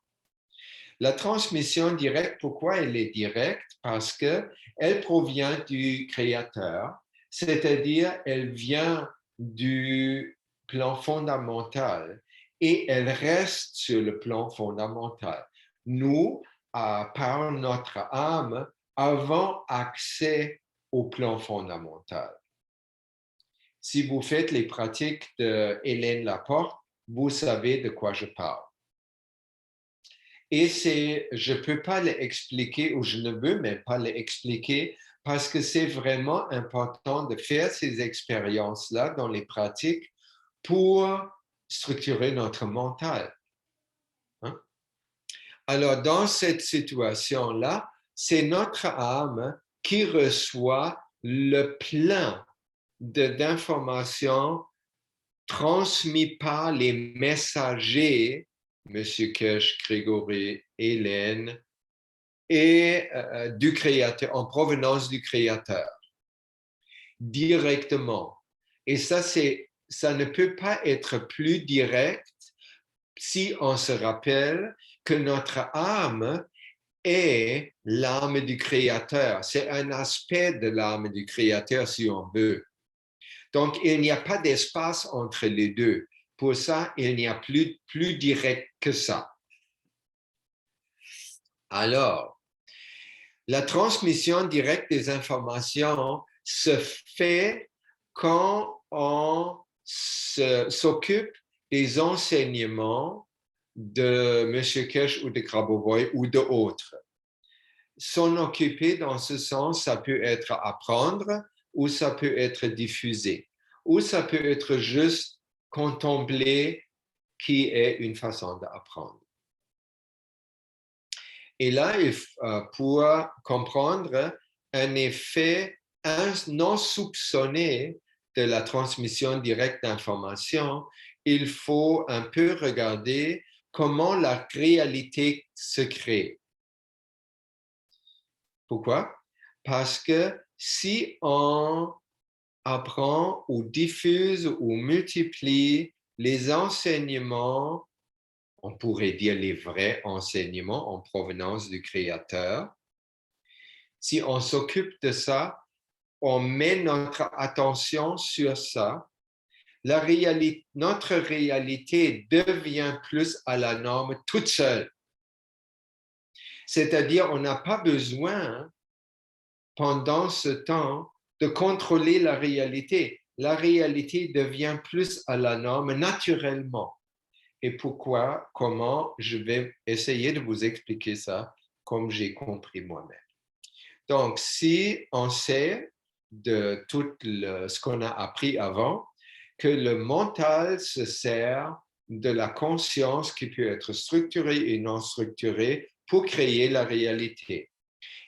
[SPEAKER 2] La transmission directe, pourquoi elle est directe? Parce qu'elle provient du Créateur, c'est-à-dire elle vient du plan fondamental et elle reste sur le plan fondamental. Nous, par notre âme, avons accès au plan fondamental. Si vous faites les pratiques de Hélène Laporte, vous savez de quoi je parle. Et je ne peux pas l'expliquer, ou je ne veux même pas l'expliquer, parce que c'est vraiment important de faire ces expériences-là dans les pratiques pour structurer notre mental. Hein? Alors, dans cette situation-là, c'est notre âme qui reçoit le plein d'informations transmis par les messagers, M. Kesh, Grégory, Hélène, et du Créateur, en provenance du Créateur, directement. Et ça ne peut pas être plus direct si on se rappelle que notre âme est l'âme du Créateur. C'est un aspect de l'âme du Créateur, si on veut. Donc, il n'y a pas d'espace entre les deux. Pour ça, il n'y a plus direct que ça. Alors, la transmission directe des informations se fait quand on s'occupe des enseignements de M. Kesh ou de Grabovoy ou d'autres. S'en occuper dans ce sens, ça peut être apprendre, ou ça peut être diffusé, ou ça peut être juste contempler, qui est une façon d'apprendre. Et là, pour comprendre un effet non soupçonné de la transmission directe d'informations, il faut un peu regarder comment la réalité se crée. Pourquoi? Parce que si on apprend ou diffuse ou multiplie les enseignements, on pourrait dire les vrais enseignements en provenance du Créateur. Si on s'occupe de ça, on met notre attention sur ça, notre réalité devient plus à la norme toute seule. C'est-à-dire, on n'a pas besoin, pendant ce temps, de contrôler la réalité. La réalité devient plus à la norme naturellement. Et pourquoi, comment, je vais essayer de vous expliquer ça comme j'ai compris moi-même. Donc, si on sait de tout ce qu'on a appris avant, que le mental se sert de la conscience qui peut être structurée et non structurée pour créer la réalité.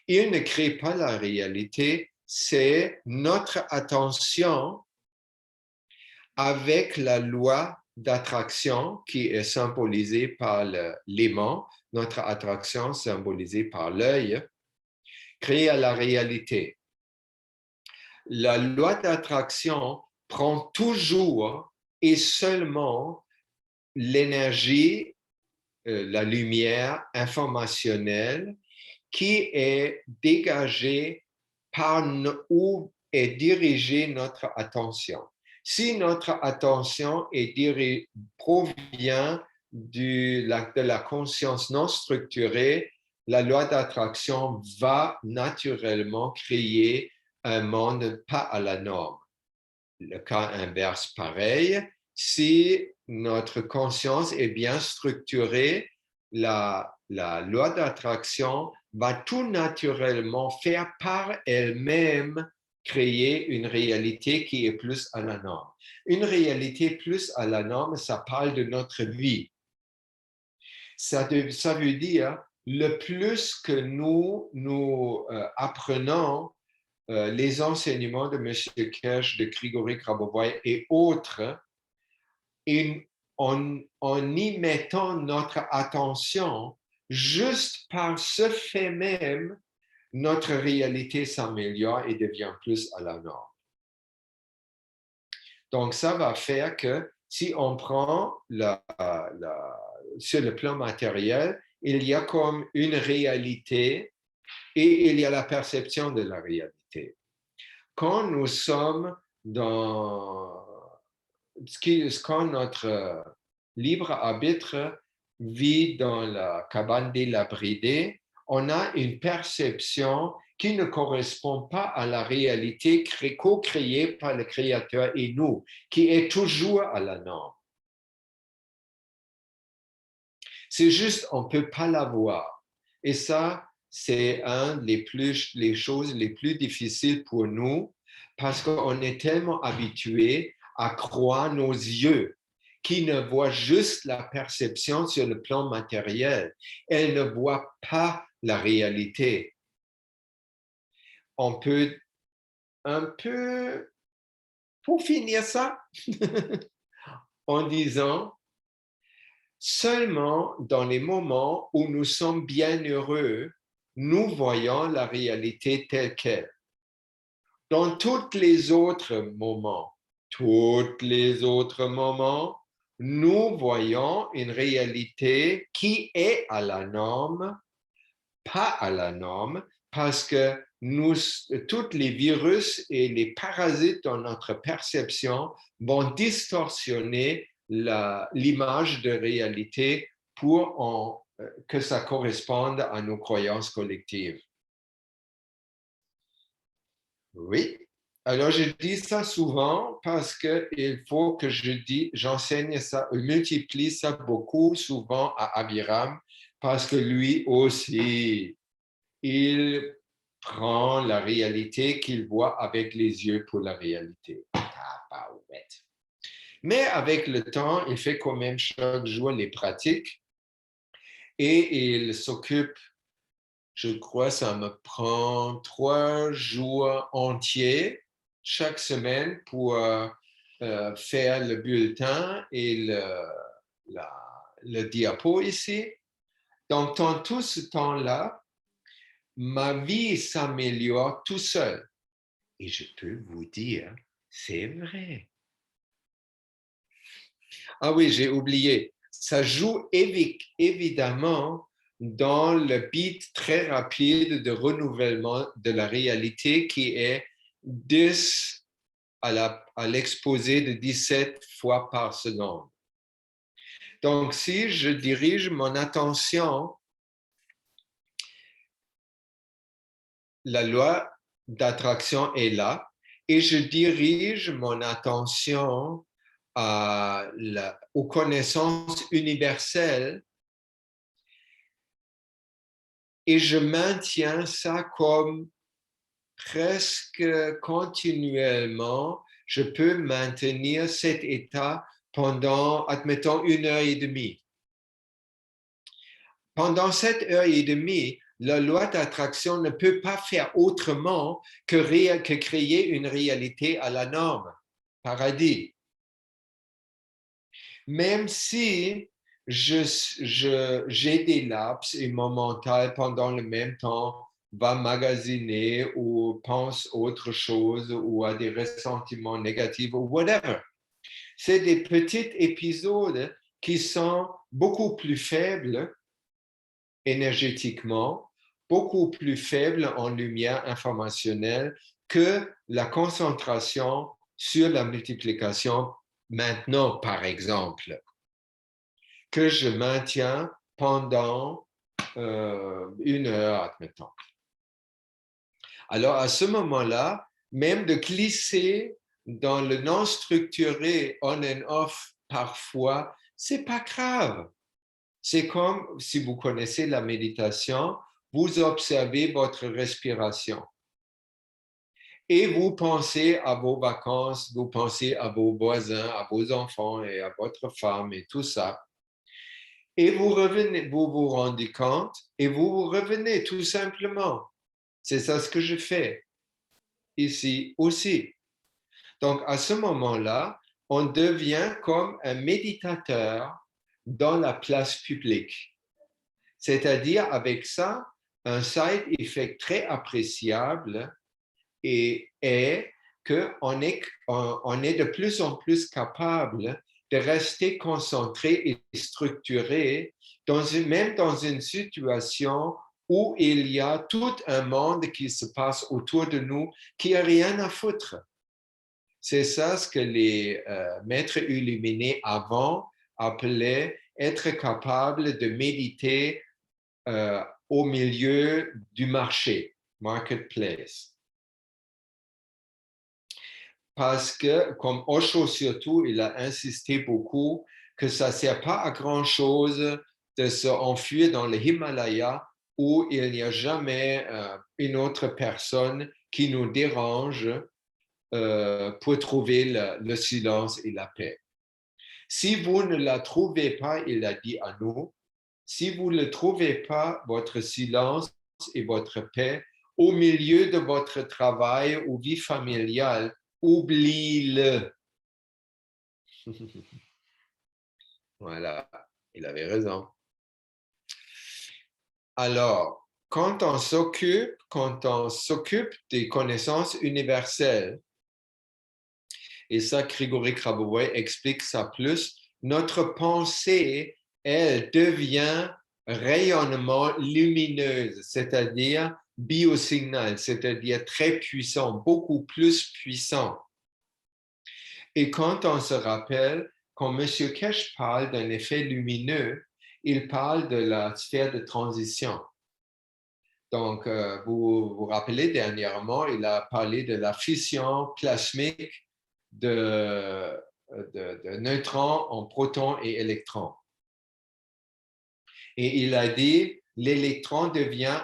[SPEAKER 2] Il ne crée pas la réalité, c'est notre attention avec la loi d'attraction qui est symbolisée par l'aimant, notre attraction symbolisée par l'œil, crée la réalité. La loi d'attraction prend toujours et seulement l'énergie, la lumière informationnelle qui est dégagée par où est dirigée notre attention. Si notre attention provient de la conscience non structurée, la loi d'attraction va naturellement créer un monde pas à la norme. Le cas inverse, pareil. Si notre conscience est bien structurée, la loi d'attraction va tout naturellement faire par elle-même créer une réalité qui est plus à la norme. Une réalité plus à la norme, ça parle de notre vie. Ça veut dire le plus que nous apprenons les enseignements de M. Kesh, de Grigory Grabovoi et autres, et en y mettant notre attention, juste par ce fait même, notre réalité s'améliore et devient plus à la norme. Donc, ça va faire que si on prend sur le plan matériel, il y a comme une réalité et il y a la perception de la réalité. Quand nous sommes quand notre libre arbitre vit dans la cabane des labridés, on a une perception qui ne correspond pas à la réalité co-créée par le Créateur et nous, qui est toujours à la norme. C'est juste, on ne peut pas la voir. Et ça, c'est les choses les plus difficiles pour nous parce qu'on est tellement habitué à croire nos yeux qui ne voient juste la perception sur le plan matériel. Elles ne voient pas la réalité. On peut un peu, pour finir ça, en disant, seulement dans les moments où nous sommes bien heureux, nous voyons la réalité telle qu'elle. Dans tous les autres moments, nous voyons une réalité qui est à la norme, pas à la norme, parce que tous les virus et les parasites dans notre perception vont distorsionner l'image de réalité pour que ça corresponde à nos croyances collectives. Oui. Alors, je dis ça souvent parce qu'il faut que j'enseigne ça, multiplie ça beaucoup souvent à Abiram parce que lui aussi, il prend la réalité qu'il voit avec les yeux pour la réalité. Mais avec le temps, il fait quand même chaque jour les pratiques et il s'occupe, je crois, ça me prend 3 jours entiers chaque semaine pour faire le bulletin et le diapo ici. Donc, dans tout ce temps-là, ma vie s'améliore tout seul. Et je peux vous dire, c'est vrai. Ah oui, j'ai oublié. ça joue évidemment dans le beat très rapide de renouvellement de la réalité qui est 10 à l'exposé de 17 fois par seconde. Donc, si je dirige mon attention, la loi d'attraction est là, et je dirige mon attention aux connaissances universelles, et je maintiens ça comme presque continuellement, je peux maintenir cet état pendant, admettons, 1 heure et demie. Pendant cette heure et demie, la loi d'attraction ne peut pas faire autrement que créer une réalité à la norme, paradis. Même si j'ai des lapses et mon mental pendant le même temps va magasiner ou pense autre chose ou a des ressentiments négatifs ou whatever. C'est des petits épisodes qui sont beaucoup plus faibles énergétiquement, beaucoup plus faibles en lumière informationnelle que la concentration sur la multiplication maintenant, par exemple, que je maintiens pendant 1 heure, admettons. Alors, à ce moment-là, même de glisser dans le non structuré on and off parfois, c'est pas grave. C'est comme si vous connaissez la méditation, vous observez votre respiration et vous pensez à vos vacances, vous pensez à vos voisins, à vos enfants et à votre femme et tout ça. Et vous revenez, vous vous rendez compte et vous revenez tout simplement. C'est ça ce que je fais ici aussi. Donc, à ce moment-là, on devient comme un méditateur dans la place publique. C'est-à-dire, avec ça, un side effect très appréciable est qu'on est de plus en plus capable de rester concentré et structuré, même dans une situation où il y a tout un monde qui se passe autour de nous qui n'a rien à foutre. C'est ça ce que les maîtres illuminés avant appelaient être capable de méditer au milieu du marché, marketplace. Parce que, comme Osho surtout, il a insisté beaucoup que ça ne sert pas à grand-chose de s'enfuir dans le Himalaya où il n'y a jamais une autre personne qui nous dérange pour trouver le silence et la paix. Si vous ne la trouvez pas, il a dit à nous, si vous ne trouvez pas votre silence et votre paix au milieu de votre travail ou vie familiale, oublie-le. Voilà, il avait raison. Alors, quand on s'occupe des connaissances universelles, et ça, Grigory Grabovoi explique ça plus, notre pensée, elle devient rayonnement lumineuse, c'est-à-dire biosignal, c'est-à-dire très puissant, beaucoup plus puissant. Et quand on se rappelle, quand M. Kesh parle d'un effet lumineux, il parle de la sphère de transition. Donc, vous vous rappelez, dernièrement, il a parlé de la fission plasmique de neutrons en protons et électrons. Et il a dit, l'électron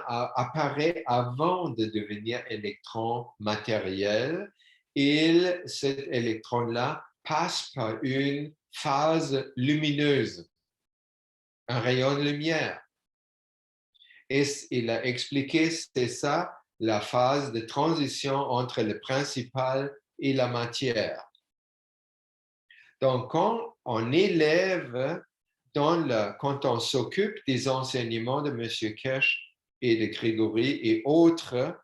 [SPEAKER 2] apparaît avant de devenir électron matériel. Et cet électron-là passe par une phase lumineuse, un rayon de lumière. Et il a expliqué, c'est ça, la phase de transition entre le principal et la matière. Donc, quand on élève, quand on s'occupe des enseignements de M. Kesh et de Grigory et autres,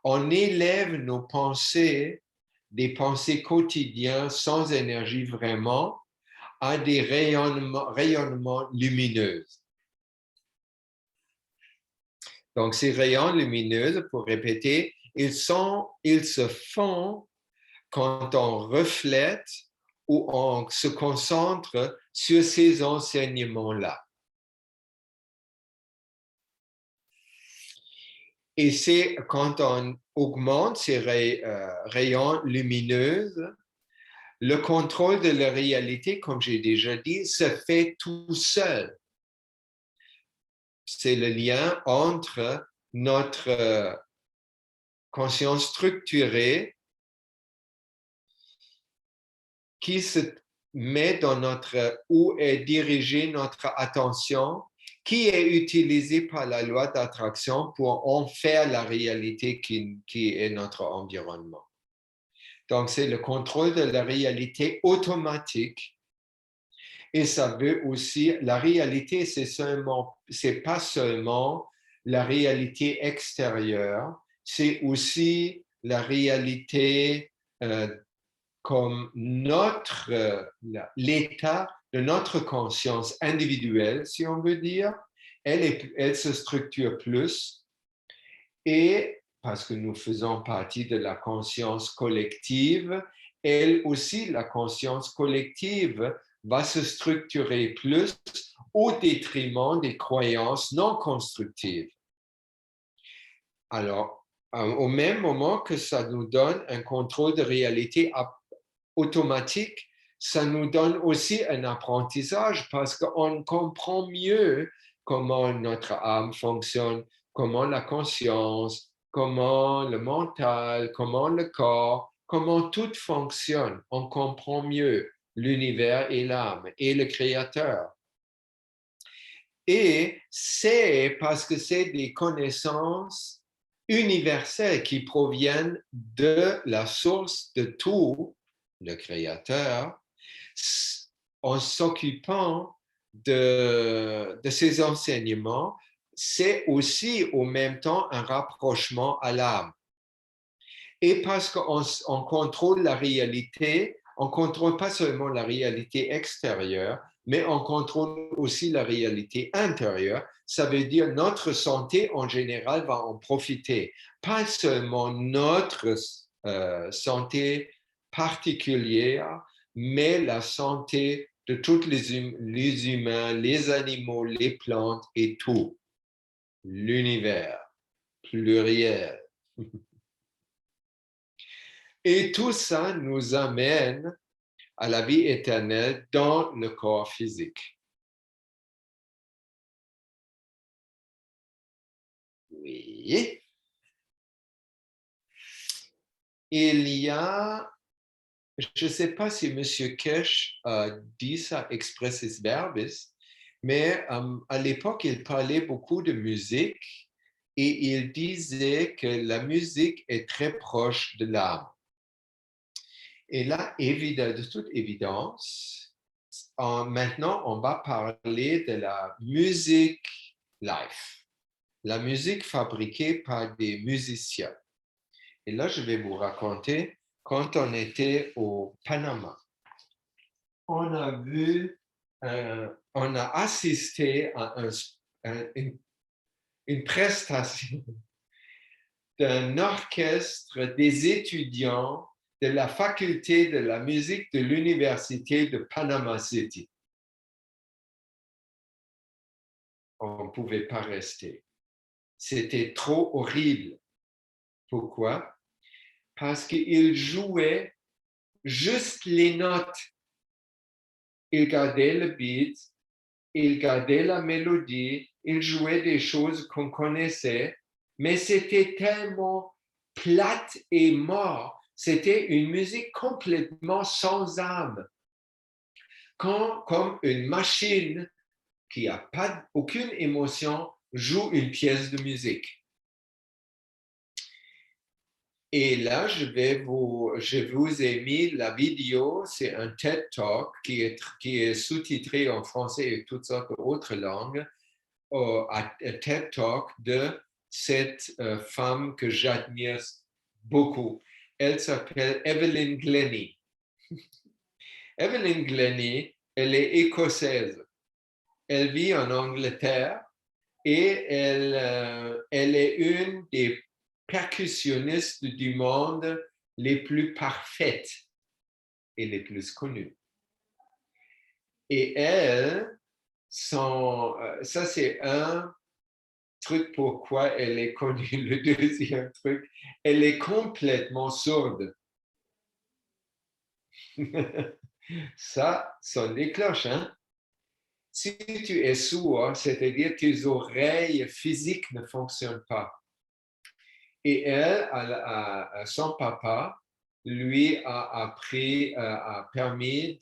[SPEAKER 2] on élève nos pensées, des pensées quotidiennes sans énergie vraiment, a des rayonnements lumineux. Donc, ces rayons lumineux, pour répéter, ils se font quand on reflète ou on se concentre sur ces enseignements-là. Et c'est quand on augmente ces rayons lumineux, le contrôle de la réalité, comme j'ai déjà dit, se fait tout seul. C'est le lien entre notre conscience structurée qui se met dans où est dirigée notre attention, qui est utilisée par la loi d'attraction pour en faire la réalité qui est notre environnement. Donc, c'est le contrôle de la réalité automatique. Et ça veut aussi, la réalité, c'est pas seulement la réalité extérieure, c'est aussi la réalité comme l'état de notre conscience individuelle, si on veut dire. Elle se structure plus et parce que nous faisons partie de la conscience collective, elle aussi, la conscience collective, va se structurer plus au détriment des croyances non constructives. Alors, au même moment que ça nous donne un contrôle de réalité automatique, ça nous donne aussi un apprentissage parce qu'on comprend mieux comment notre âme fonctionne, comment la conscience, comment le mental, comment le corps, comment tout fonctionne. On comprend mieux l'univers et l'âme et le créateur. Et c'est parce que c'est des connaissances universelles qui proviennent de la source de tout, le créateur, en s'occupant de ces enseignements, c'est aussi au même temps un rapprochement à l'âme. Et parce qu'on contrôle la réalité, on ne contrôle pas seulement la réalité extérieure, mais on contrôle aussi la réalité intérieure. Ça veut dire notre santé en général va en profiter. Pas seulement notre santé particulière, mais la santé de tous les humains, les animaux, les plantes et tout. L'univers pluriel. Et tout ça nous amène à la vie éternelle dans le corps physique. Oui. Il y a, je ne sais pas si M. Kesh a dit ça expressis verbis, mais à l'époque, il parlait beaucoup de musique et il disait que la musique est très proche de l'âme. Et là, de toute évidence, maintenant, on va parler de la musique live, la musique fabriquée par des musiciens. Et là, je vais vous raconter, quand on était au Panama, on a assisté à une prestation d'un orchestre des étudiants de la faculté de la musique de l'université de Panama City. On ne pouvait pas rester. C'était trop horrible. Pourquoi? Parce qu'ils jouaient juste les notes. Ils gardaient le beat, ils gardaient la mélodie, ils jouaient des choses qu'on connaissait, mais c'était tellement plate et mort. C'était une musique complètement sans âme. Comme une machine qui n'a aucune émotion joue une pièce de musique. Et là, je vous ai mis la vidéo, c'est un TED Talk qui est sous-titré en français et toutes sortes d'autres langues, un TED Talk de cette femme que j'admire beaucoup. Elle s'appelle Evelyn Glennie. Evelyn Glennie elle est écossaise. Elle vit en Angleterre et elle est une des percussionnistes du monde les plus parfaites et les plus connues. Et elle, ça c'est un truc pourquoi elle est connue. Le deuxième truc, elle est complètement sourde. Ça sonne des cloches, hein? Si tu es sourd, c'est-à-dire que tes oreilles physiques ne fonctionnent pas. Et elle, son papa, lui a permis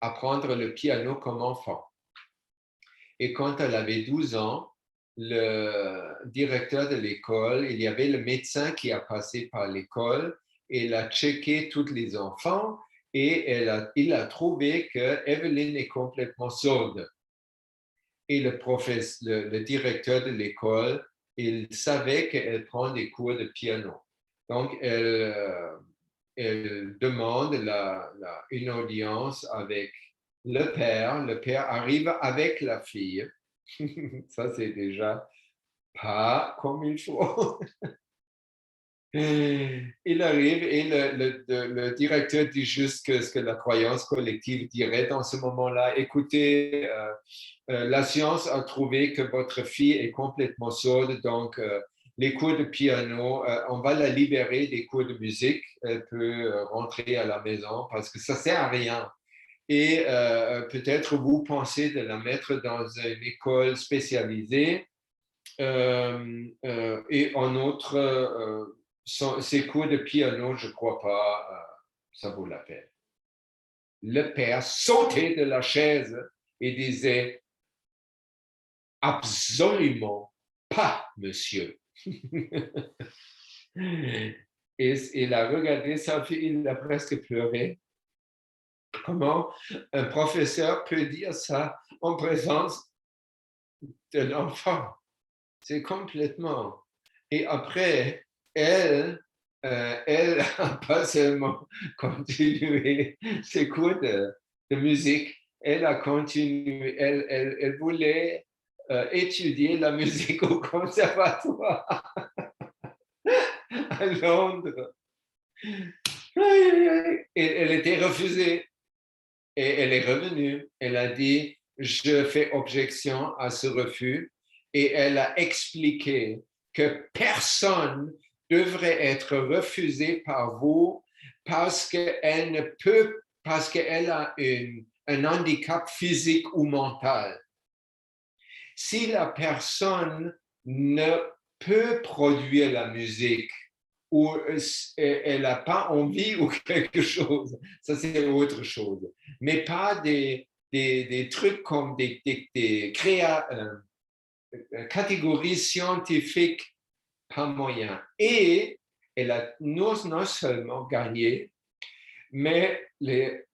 [SPEAKER 2] d'apprendre le piano comme enfant. Et quand elle avait 12 ans, le directeur de l'école, il y avait le médecin qui a passé par l'école et il a checké tous les enfants et il a trouvé que Evelyn est complètement sourde. Et le directeur de l'école, il savait qu'elle prend des cours de piano. Donc, elle demande une audience avec le père. Le père arrive avec la fille. Ça, c'est déjà pas comme il faut. Il arrive et le directeur dit juste ce que la croyance collective dirait dans ce moment-là. Écoutez, la science a trouvé que votre fille est complètement sourde, donc les cours de piano, on va la libérer des cours de musique. Elle peut rentrer à la maison parce que ça ne sert à rien. Et peut-être vous pensez de la mettre dans une école spécialisée. Et en outre, ces cours de piano, je ne crois pas, ça vaut la peine. Le père sautait de la chaise et disait « Absolument pas, monsieur. » Et il a regardé sa fille, il a presque pleuré. Comment un professeur peut dire ça en présence d'un enfant? C'est complètement. Et après, elle n'a pas seulement continué ses cours de musique, elle a continué, elle voulait étudier la musique au conservatoire à Londres. Et elle était refusée. Et elle est revenue. Elle a dit, je fais objection à ce refus. Et elle a expliqué que personne devrait être refusé par vous parce qu'elle ne peut, parce qu'elle a un handicap physique ou mental. Si la personne ne peut produire la musique ou elle n'a pas envie ou quelque chose, ça c'est autre chose. Mais pas des trucs comme des catégories scientifiques, pas moyen. Et elle a non seulement gagné, mais les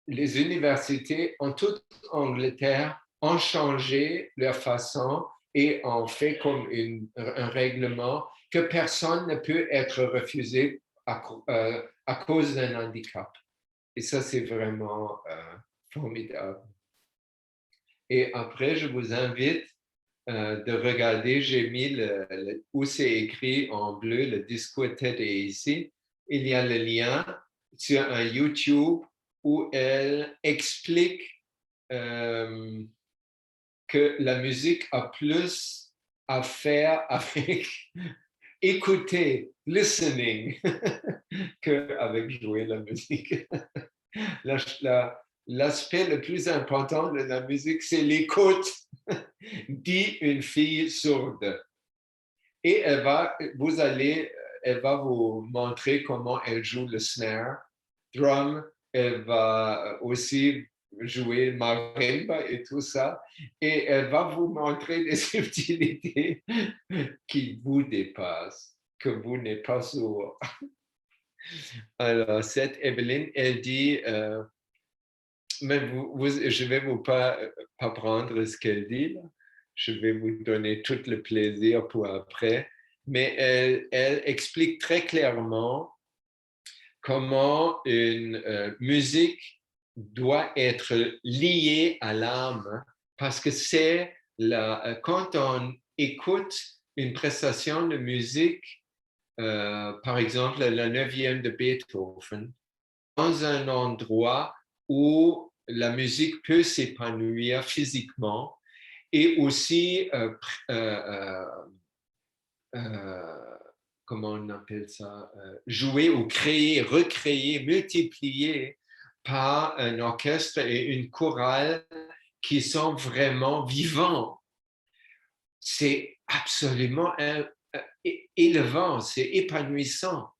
[SPEAKER 2] universités en toute Angleterre ont changé leur façon et ont fait comme un règlement que personne ne peut être refusé à cause d'un handicap. Et ça, c'est vraiment formidable. Et après, je vous invite de regarder, j'ai mis où c'est écrit en bleu, le discours TED est ici. Il y a le lien sur un YouTube où elle explique que la musique a plus à faire avec écouter, listening, qu'avec jouer la musique. L'aspect le plus important de la musique, c'est l'écoute, dit une fille sourde. Et elle va vous montrer comment elle joue le snare, drum, elle va aussi jouer marimba et tout ça. Et elle va vous montrer des subtilités qui vous dépassent, que vous n'êtes pas sourd. Alors, cette Evelyn, elle dit, mais je ne vais vous pas prendre ce qu'elle dit, là. Je vais vous donner tout le plaisir pour après. Mais elle explique très clairement comment une musique doit être lié à l'âme parce que c'est quand on écoute une prestation de musique, par exemple la 9e de Beethoven, dans un endroit où la musique peut s'épanouir physiquement et aussi, comment on appelle ça, jouer ou créer, recréer, multiplier par un orchestre et une chorale qui sont vraiment vivants. C'est absolument élevant, c'est épanouissant.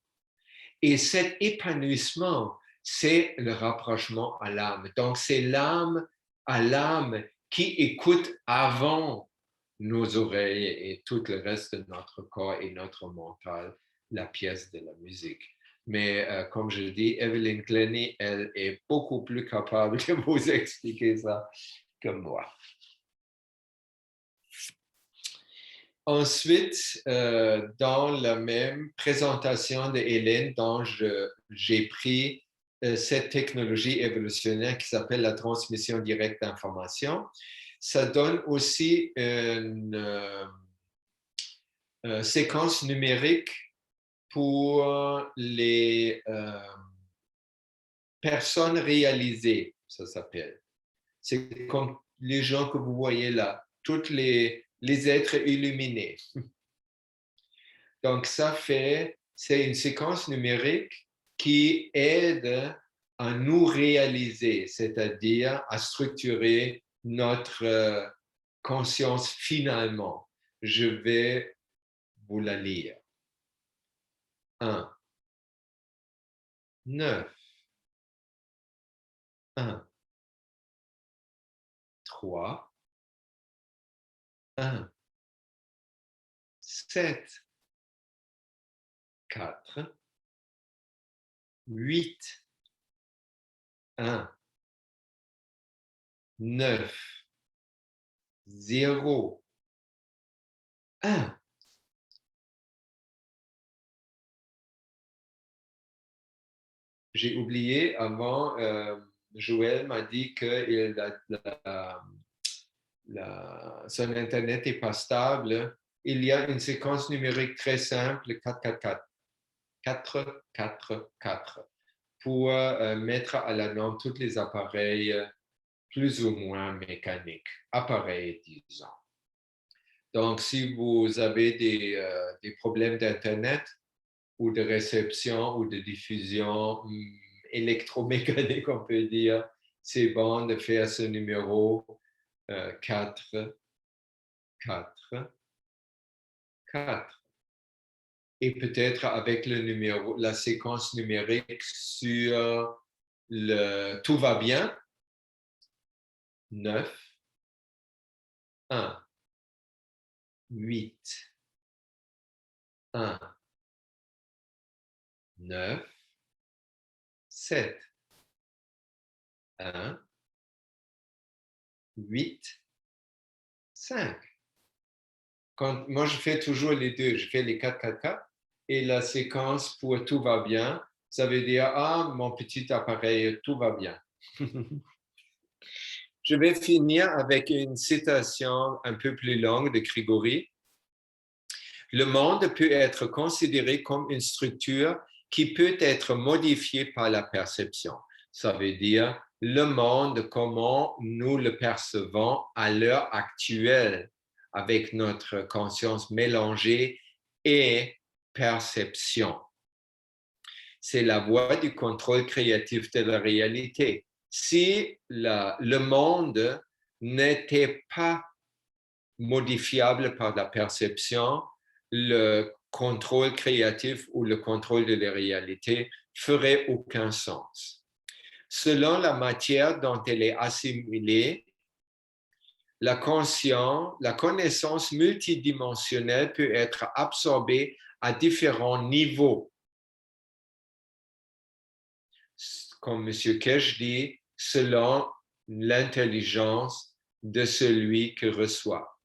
[SPEAKER 2] Et cet épanouissement, c'est le rapprochement à l'âme. Donc, c'est l'âme à l'âme qui écoute avant nos oreilles et tout le reste de notre corps et notre mental, la pièce de la musique. Mais comme je dis, Evelyn Glennie, elle est beaucoup plus capable de vous expliquer ça que moi. Ensuite, dans la même présentation de Hélène, dont j'ai pris cette technologie évolutionnaire qui s'appelle la transmission directe d'informations, ça donne aussi une séquence numérique pour les personnes réalisées, ça s'appelle. C'est comme les gens que vous voyez là, tous les êtres illuminés. Donc, c'est une séquence numérique qui aide à nous réaliser, c'est-à-dire à structurer notre conscience finalement. Je vais vous la lire. 1, 9, 1, 3, 1, 7, 4, 8, 1, 9, 0, 1. J'ai oublié avant, Joël m'a dit que son Internet n'est pas stable. Il y a une séquence numérique très simple, 444. 444 pour mettre à la norme tous les appareils plus ou moins mécaniques, appareils disons. Donc, si vous avez des problèmes d'Internet ou de réception ou de diffusion électromécanique, on peut dire, c'est bon de faire ce numéro 4, 4, 4. Et peut-être avec le numéro, la séquence numérique sur le tout va bien, 9, 1, 8, 1, 9, 7, 1, 8, 5. Quand, moi, je fais toujours les deux. Je fais les 4, 4, 4. Et la séquence pour tout va bien, ça veut dire, ah, mon petit appareil, tout va bien. Je vais finir avec une citation un peu plus longue de Grigori. Le monde peut être considéré comme une structure qui peut être modifiée par la perception. Ça veut dire le monde, comment nous le percevons à l'heure actuelle avec notre conscience mélangée et perception. C'est la voie du contrôle créatif de la réalité. Si le monde n'était pas modifiable par la perception, le contrôle créatif ou le contrôle de la réalité ferait aucun sens. Selon la matière dont elle est assimilée, la connaissance multidimensionnelle peut être absorbée à différents niveaux. Comme M. Kesh dit, selon l'intelligence de celui qui reçoit.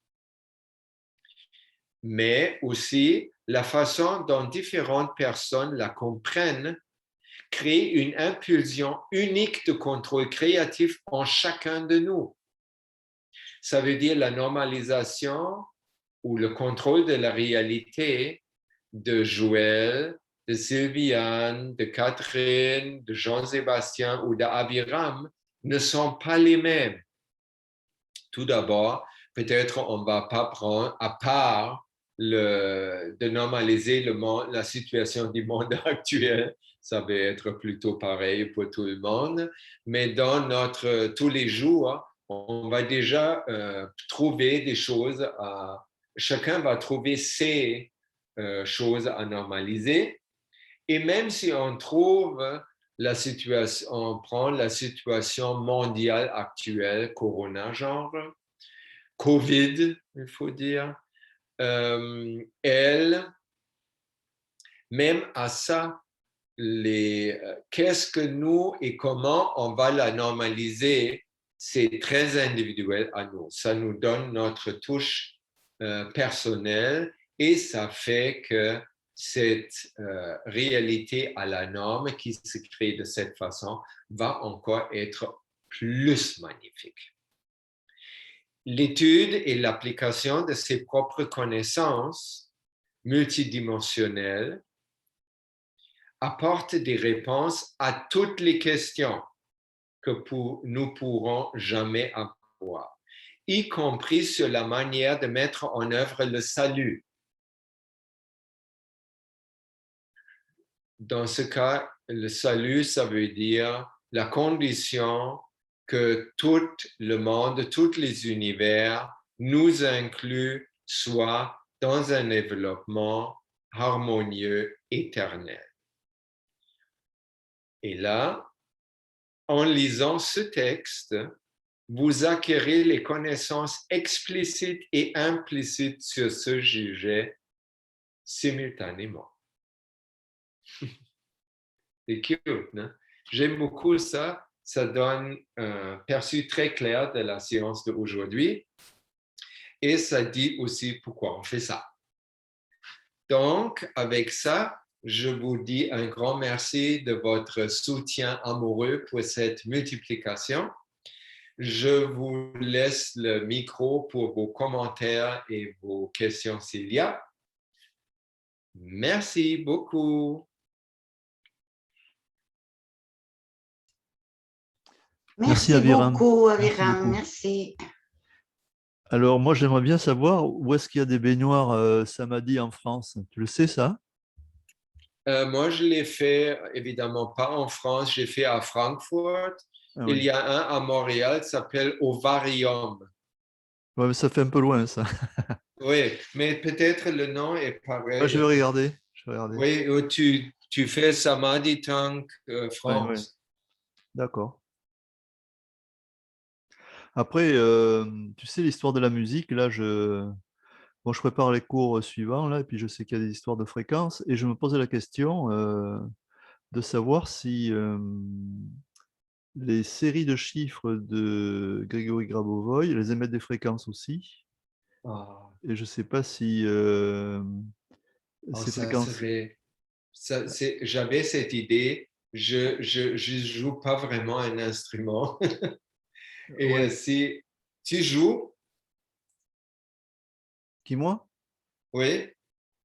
[SPEAKER 2] Mais aussi la façon dont différentes personnes la comprennent crée une impulsion unique de contrôle créatif en chacun de nous. Ça veut dire la normalisation ou le contrôle de la réalité de Joël, de Sylviane, de Catherine, de Jean-Sébastien ou d'Abiram ne sont pas les mêmes. Tout d'abord, peut-être on ne va pas prendre à part de normaliser la situation du monde actuel. Ça va être plutôt pareil pour tout le monde. Mais dans tous les jours, on va déjà trouver des choses chacun va trouver ses choses à normaliser. Et même si on trouve la situation, on prend la situation mondiale actuelle, Corona genre, Covid, il faut dire, même à ça, qu'est-ce que nous et comment on va la normaliser, c'est très individuel à nous. Ça nous donne notre touche personnelle et ça fait que cette réalité à la norme qui se crée de cette façon va encore être plus magnifique. L'étude et l'application de ses propres connaissances multidimensionnelles apportent des réponses à toutes les questions que nous pourrons jamais avoir, y compris sur la manière de mettre en œuvre le salut. Dans ce cas, le salut, ça veut dire la condition que tout le monde, tous les univers nous incluent, soit dans un développement harmonieux, éternel. Et là, en lisant ce texte, vous acquérez les connaissances explicites et implicites sur ce sujet simultanément. C'est cute, non? J'aime beaucoup ça. Ça donne un perçu très clair de la science d'aujourd'hui. Et ça dit aussi pourquoi on fait ça. Donc, avec ça, je vous dis un grand merci de votre soutien amoureux pour cette multiplication. Je vous laisse le micro pour vos commentaires et vos questions s'il y a. Merci beaucoup.
[SPEAKER 1] Merci,
[SPEAKER 3] Merci
[SPEAKER 1] Aviram.
[SPEAKER 3] beaucoup,
[SPEAKER 1] Merci
[SPEAKER 3] Aviram.
[SPEAKER 1] beaucoup.
[SPEAKER 3] Merci.
[SPEAKER 1] Alors, moi, j'aimerais bien savoir où est-ce qu'il y a des baignoires Samadhi en France. Tu le sais, ça?
[SPEAKER 2] Moi, je l'ai fait, évidemment, pas en France, j'ai fait à Francfort.
[SPEAKER 1] Ah,
[SPEAKER 2] Il
[SPEAKER 1] oui.
[SPEAKER 2] y a un à Montréal qui s'appelle Ovarium.
[SPEAKER 1] Ouais, mais ça fait un peu loin, ça.
[SPEAKER 2] Oui, mais peut-être le nom est
[SPEAKER 1] Ouais,
[SPEAKER 2] pareil.
[SPEAKER 1] je vais regarder. Je vais regarder.
[SPEAKER 2] Oui, où tu fais Samadhi Tank
[SPEAKER 1] Ouais,
[SPEAKER 2] France.
[SPEAKER 1] d'accord. Après, tu sais, l'histoire de la musique, là, bon, je prépare les cours suivants, là, et puis je sais qu'il y a des histoires de fréquences, et je me posais la question de savoir si les séries de chiffres de Grégory Grabovoi, elles émettent des fréquences aussi,
[SPEAKER 2] Ah,
[SPEAKER 1] et je ne sais pas si ces
[SPEAKER 2] ça
[SPEAKER 1] fréquences...
[SPEAKER 2] serait. J'avais cette idée. Je joue pas vraiment un instrument. Et
[SPEAKER 1] Ouais.
[SPEAKER 2] si tu joues,
[SPEAKER 1] Qui, moi?
[SPEAKER 2] oui,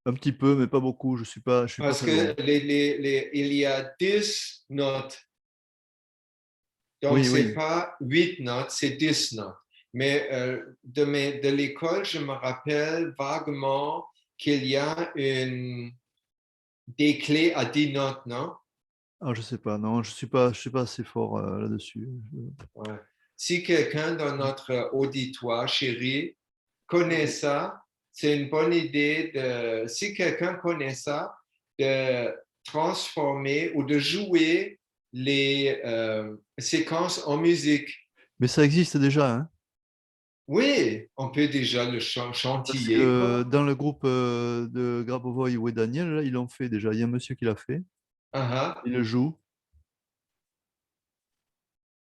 [SPEAKER 1] Un petit peu, mais pas beaucoup, je suis pas
[SPEAKER 2] parce
[SPEAKER 1] très bon.
[SPEAKER 2] que il y a 10 notes. Donc,
[SPEAKER 1] Oui,
[SPEAKER 2] ce n'est
[SPEAKER 1] oui.
[SPEAKER 2] pas 8 notes, c'est 10 notes. Mais de l'école, je me rappelle vaguement qu'il y a des clés à 10 notes, non?
[SPEAKER 1] Ah, je sais pas, non, je suis pas assez fort là-dessus.
[SPEAKER 2] Ouais. Si quelqu'un dans notre auditoire, chéri, connaît ça, c'est une bonne idée si quelqu'un connaît ça, de transformer ou de jouer les séquences en musique.
[SPEAKER 1] Mais ça existe déjà, hein,
[SPEAKER 2] Oui, on peut déjà le
[SPEAKER 1] parce
[SPEAKER 2] chantiller,
[SPEAKER 1] que
[SPEAKER 2] quoi.
[SPEAKER 1] dans le groupe de Grabovoi et Daniel, là, ils l'ont fait déjà. Il y a un monsieur qui l'a fait,
[SPEAKER 2] Ah,
[SPEAKER 1] il le joue,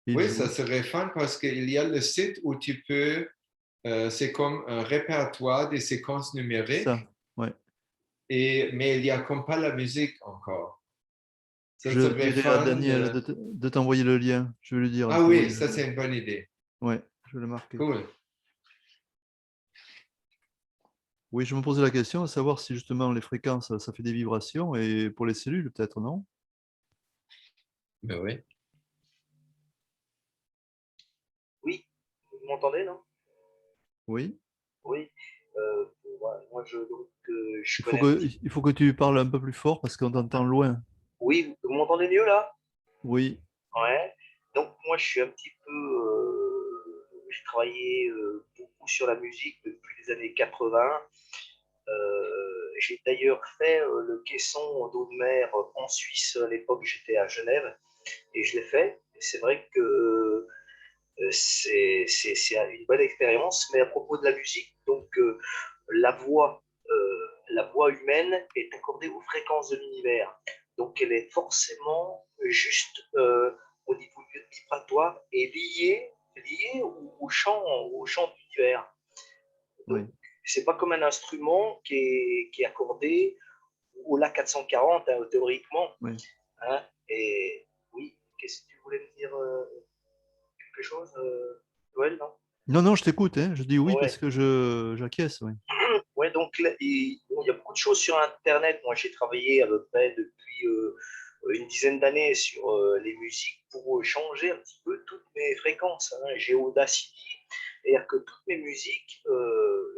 [SPEAKER 1] il
[SPEAKER 2] oui, ça
[SPEAKER 1] joue.
[SPEAKER 2] serait fun parce qu'il y a le site où tu peux, c'est comme un répertoire des séquences
[SPEAKER 1] C'est
[SPEAKER 2] numériques,
[SPEAKER 1] ça, ouais.
[SPEAKER 2] mais il n'y a comme pas la musique encore. Ça
[SPEAKER 1] Je
[SPEAKER 2] serait
[SPEAKER 1] dirai à
[SPEAKER 2] fun.
[SPEAKER 1] Daniel de t'envoyer le lien. Je vais lui dire de
[SPEAKER 2] Ah oui,
[SPEAKER 1] t'envoyer le
[SPEAKER 2] ça
[SPEAKER 1] lien.
[SPEAKER 2] c'est une bonne idée.
[SPEAKER 1] Ouais, je vais le marquer.
[SPEAKER 2] Cool.
[SPEAKER 1] Oui, je me posais la question à savoir si justement les fréquences, ça fait des vibrations et pour les cellules, peut-être, non?
[SPEAKER 2] Ben oui.
[SPEAKER 3] Oui, vous m'entendez, non?
[SPEAKER 1] Oui.
[SPEAKER 3] Oui. Moi, je
[SPEAKER 1] Il faut
[SPEAKER 3] connais un
[SPEAKER 1] que,
[SPEAKER 3] petit.
[SPEAKER 1] il faut que tu parles un peu plus fort parce qu'on t'entend loin.
[SPEAKER 3] Oui, vous m'entendez mieux là?
[SPEAKER 1] Oui,
[SPEAKER 3] Ouais. Donc moi, je suis un petit peu. J'ai travaillé beaucoup sur la musique depuis les années 80. J'ai d'ailleurs fait le caisson d'eau de mer en Suisse à l'époque. J'étais à Genève et je l'ai fait. Et c'est vrai que c'est une bonne expérience. Mais à propos de la musique, donc la voix, la voix humaine est accordée aux fréquences de l'univers. Donc elle est forcément juste au niveau vibratoire et liée au champ de l'univers.
[SPEAKER 1] oui.
[SPEAKER 3] Donc c'est pas comme un instrument qui est accordé au La 440 hein, théoriquement.
[SPEAKER 1] Oui.
[SPEAKER 3] Hein. Et oui, qu'est-ce que tu voulais me dire quelque chose, Joël, non?
[SPEAKER 1] Non, non, je t'écoute, hein. Je dis oui parce
[SPEAKER 3] Ouais.
[SPEAKER 1] que j'acquiesce, oui.
[SPEAKER 3] Ouais, donc là, bon, il y a beaucoup de choses sur Internet. Moi, j'ai travaillé à peu près depuis une dizaine d'années sur les musiques pour changer un petit peu toutes mes fréquences. Hein. J'ai Audacity, c'est-à-dire que toutes mes musiques,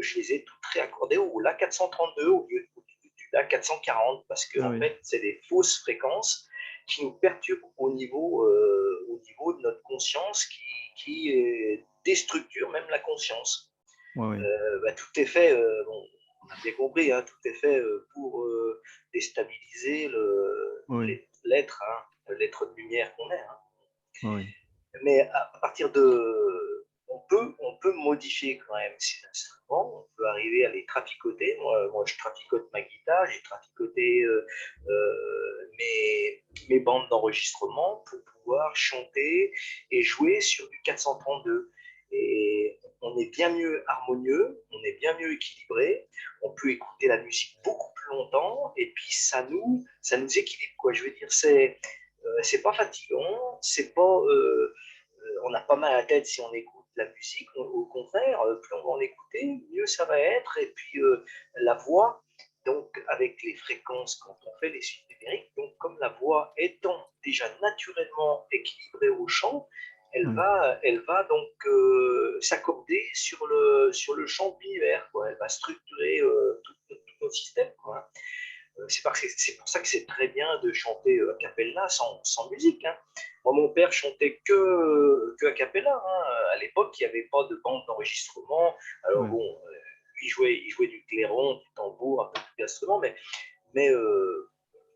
[SPEAKER 3] je les ai toutes réaccordées au La 432 au lieu du La 440 parce que
[SPEAKER 1] Ah
[SPEAKER 3] en
[SPEAKER 1] oui,
[SPEAKER 3] fait, c'est des fausses fréquences qui nous perturbent au niveau de notre conscience qui déstructure même la conscience.
[SPEAKER 1] oui, oui.
[SPEAKER 3] Bah, tout est fait, bon, on a bien compris, hein, tout est fait pour déstabiliser
[SPEAKER 1] Oui,
[SPEAKER 3] l'être, hein, l'être de lumière qu'on est. Hein.
[SPEAKER 1] oui.
[SPEAKER 3] Mais à partir de. On peut modifier quand même ces instruments, on peut arriver à les traficoter. Moi je traficote ma guitare, j'ai traficoté mes bandes d'enregistrement pour pouvoir chanter et jouer sur du 432. Et on est bien mieux harmonieux, on est bien mieux équilibré, on peut écouter la musique beaucoup plus longtemps et puis ça nous équilibre. Quoi. Je veux dire, c'est pas fatigant, c'est pas, on n'a pas mal à la tête si on écoute la musique. Au contraire, plus on va en écouter, mieux ça va être. Et puis la voix, donc avec les fréquences quand on fait les suites numériques, donc comme la voix étant déjà naturellement équilibrée au chant,
[SPEAKER 1] Oui.
[SPEAKER 3] elle va donc s'accorder sur le champ de l'univers. Elle va structurer tout notre système. Quoi. C'est pour ça que c'est très bien de chanter a cappella sans musique. Hein. Moi, mon père chantait que a cappella. Hein. À l'époque, il n'y avait pas de bande d'enregistrement. Alors
[SPEAKER 1] Oui.
[SPEAKER 3] bon, il jouait du clairon, du tambour, un peu tout instrument, mais le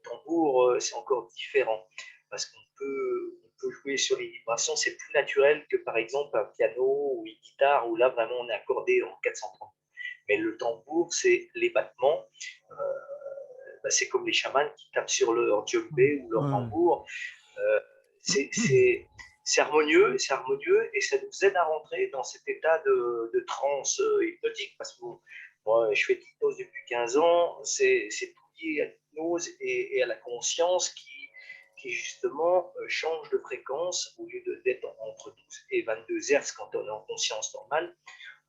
[SPEAKER 3] tambour, c'est encore différent parce on peut jouer sur les vibrations. C'est plus naturel que par exemple un piano ou une guitare où là vraiment on est accordé en 430. Mais le tambour, c'est les battements. Euh, bah, c'est comme les chamans qui tapent sur leur djembé ou leur
[SPEAKER 1] Ouais.
[SPEAKER 3] tambour. Euh, c'est harmonieux et ça nous aide à rentrer dans cet état de transe hypnotique. Parce que bon, moi, je fais de l'hypnose depuis 15 ans, c'est tout lié à l'hypnose et à la conscience qui justement change de fréquence au lieu d'être entre 12 et 22 Hz quand on est en conscience normale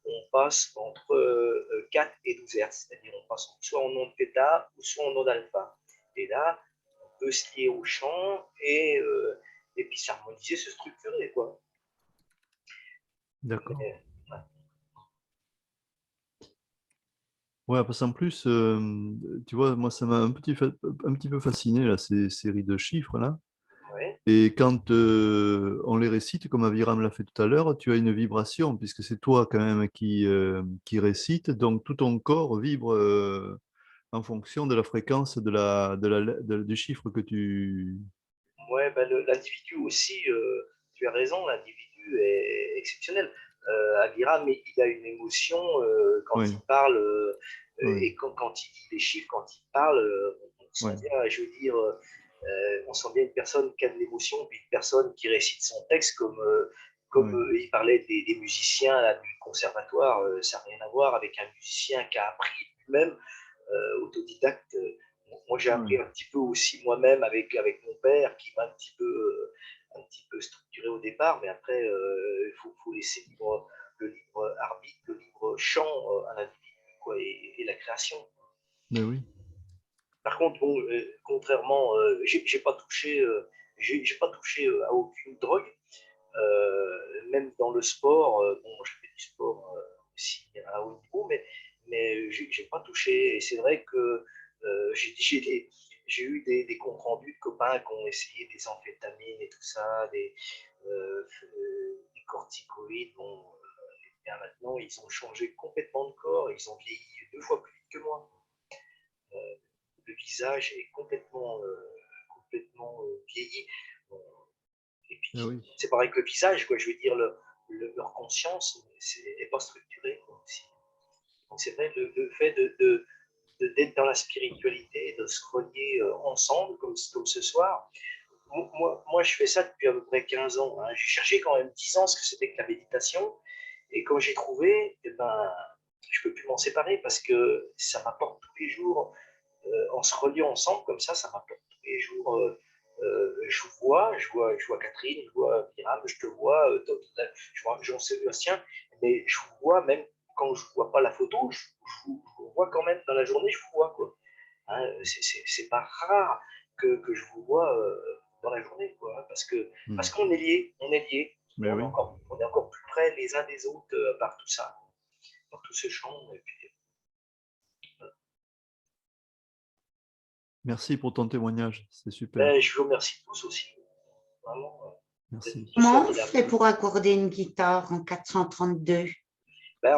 [SPEAKER 3] on passe entre 4 et 12 Hz, c'est-à-dire on passe soit en onde θ ou soit en onde alpha. Et là, on peut se lier au champ et puis s'harmoniser, se structurer. Quoi.
[SPEAKER 1] D'accord.
[SPEAKER 3] Mais, ouais.
[SPEAKER 1] Ouais, parce qu'en plus, tu vois, moi, ça m'a un petit peu fasciné, là, ces séries de chiffres, là.
[SPEAKER 3] Ouais.
[SPEAKER 1] Et quand on les récite, comme Aviram l'a fait tout à l'heure, tu as une vibration, puisque c'est toi quand même qui récite, donc tout ton corps vibre en fonction de la fréquence du chiffre que tu...
[SPEAKER 3] Ouais, ben l'individu aussi, tu as raison, l'individu est exceptionnel. Aviram, il a une émotion quand il
[SPEAKER 1] Oui,
[SPEAKER 3] parle
[SPEAKER 1] oui,
[SPEAKER 3] et quand il dit des chiffres, quand il parle, on sent
[SPEAKER 1] oui,
[SPEAKER 3] bien, je veux dire, on sent bien une personne qui a de l'émotion, puis une personne qui récite son texte comme
[SPEAKER 1] oui,
[SPEAKER 3] il parlait des musiciens là, du conservatoire, ça n'a rien à voir avec un musicien qui a appris lui-même autodidacte. Moi, j'ai appris un petit peu aussi moi-même avec mon père qui m'a un petit peu structuré au départ, mais après, il faut laisser le libre arbitre, le libre champ à l'individu, quoi, et la création.
[SPEAKER 1] Ben oui.
[SPEAKER 3] Par contre, bon, contrairement, j'ai pas touché, j'ai pas touché à aucune drogue, même dans le sport. Bon, j'ai fait du sport aussi à haut niveau, mais j'ai pas touché. Et c'est vrai que j'ai eu des comptes rendus de copains qui ont essayé des amphétamines et tout ça, des corticoïdes. Bon, bien maintenant, ils ont changé complètement de corps, ils ont vieilli 2 fois plus vite que moi. Le visage est complètement vieilli. Et puis,
[SPEAKER 1] Ah oui.
[SPEAKER 3] c'est pareil que le visage, quoi. Je veux dire, leur conscience n'est pas structurée, quoi, aussi. Donc, c'est vrai, le fait d'être dans la spiritualité, de se relier ensemble, comme ce soir. Moi, je fais ça depuis à peu près 15 ans. Hein. J'ai cherché quand même 10 ans ce que c'était que la méditation. Et quand j'ai trouvé, eh ben, je ne peux plus m'en séparer parce que ça m'apporte tous les jours, en se reliant ensemble comme ça m'apporte tous les jours. Je vois Catherine, je vois Myram, je te vois, je vois Jean-Sébastien, mais je vous vois même quand je ne vois pas la photo, je vous vois quand même dans la journée, je vous vois, quoi. Hein, c'est pas rare que je vous vois dans la journée, quoi, hein, parce qu'on est liés, et
[SPEAKER 1] Ben oui.
[SPEAKER 3] on est encore plus près les uns des autres par tout ça, par tout ce champ. Et puis,
[SPEAKER 1] Merci pour ton témoignage, c'est super.
[SPEAKER 3] ben, je vous remercie tous aussi. Vraiment,
[SPEAKER 1] Merci.
[SPEAKER 4] Comment on fait pour accorder une guitare en 432?
[SPEAKER 3] Ben,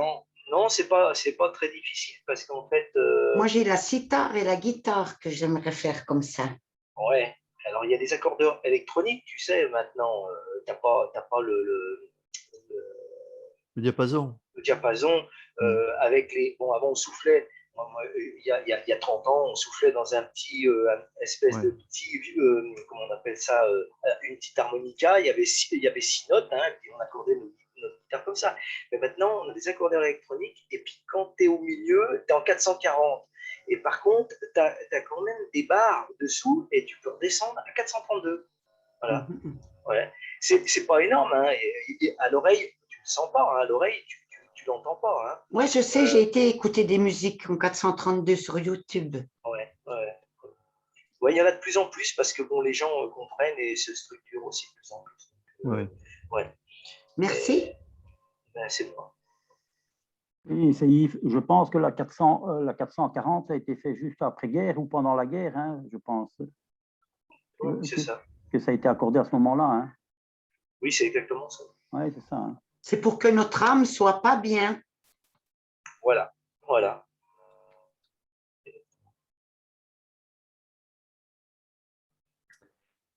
[SPEAKER 3] non, c'est pas très difficile parce qu'en fait,
[SPEAKER 4] Moi, j'ai la sitar et la guitare que j'aimerais faire comme ça.
[SPEAKER 3] ouais. Alors, il y a des accordeurs électroniques, tu sais, maintenant. T'as pas
[SPEAKER 1] Le diapason.
[SPEAKER 3] le diapason avec les. Bon, avant, on soufflait. Il y a 30 ans, on soufflait dans un petit espèce de petit, comment on appelle ça, une petite harmonica. Il y avait 6 notes, hein, et puis on accordait notre guitare comme ça. Mais maintenant, on a des accordeurs électroniques, et puis quand tu es au milieu, tu es en 440. Et par contre, tu as quand même des barres dessous, et tu peux redescendre à 432. Voilà. Ouais. C'est pas énorme, hein. Et à l'oreille, tu le sens pas, hein. À l'oreille, tu l'entends pas, hein.
[SPEAKER 4] Oui, je sais, j'ai été écouter des musiques en 432 sur YouTube.
[SPEAKER 3] Ouais, ouais. Ouais, il y en a de plus en plus parce que bon, les gens comprennent et se structurent aussi de plus en plus. Donc,
[SPEAKER 1] Ouais.
[SPEAKER 3] ouais.
[SPEAKER 4] Merci.
[SPEAKER 3] Ben, c'est bon.
[SPEAKER 5] Oui, je pense que la 440 ça a été fait juste après-guerre ou pendant la guerre, hein, je pense.
[SPEAKER 3] Oui, c'est ça.
[SPEAKER 5] Que ça a été accordé à ce moment-là. Hein.
[SPEAKER 3] Oui, c'est exactement ça.
[SPEAKER 5] Oui, c'est ça. Hein.
[SPEAKER 4] C'est pour que notre âme soit pas bien.
[SPEAKER 3] Voilà, voilà.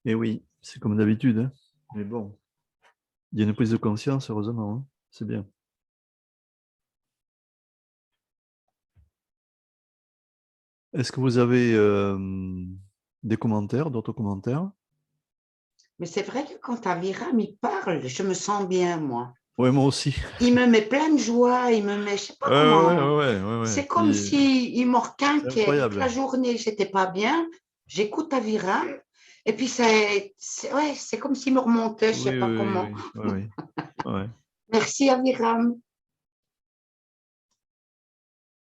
[SPEAKER 1] Et oui, c'est comme d'habitude. Hein. Mais bon, il y a une prise de conscience, heureusement. Hein. C'est bien. Est-ce que vous avez des commentaires, d'autres commentaires?
[SPEAKER 4] Mais c'est vrai que quand Aviram il parle, je me sens bien, moi.
[SPEAKER 1] Oui, moi aussi.
[SPEAKER 4] Il me met plein de joie, il me met, je sais pas comment.
[SPEAKER 1] Ouais.
[SPEAKER 4] C'est comme s'il me requinquait toute
[SPEAKER 1] incroyable.
[SPEAKER 4] la journée, j'étais pas bien. J'écoute Aviram, et puis c'est comme s'il me remontait, je sais pas comment.
[SPEAKER 1] Oui.
[SPEAKER 4] Merci Aviram.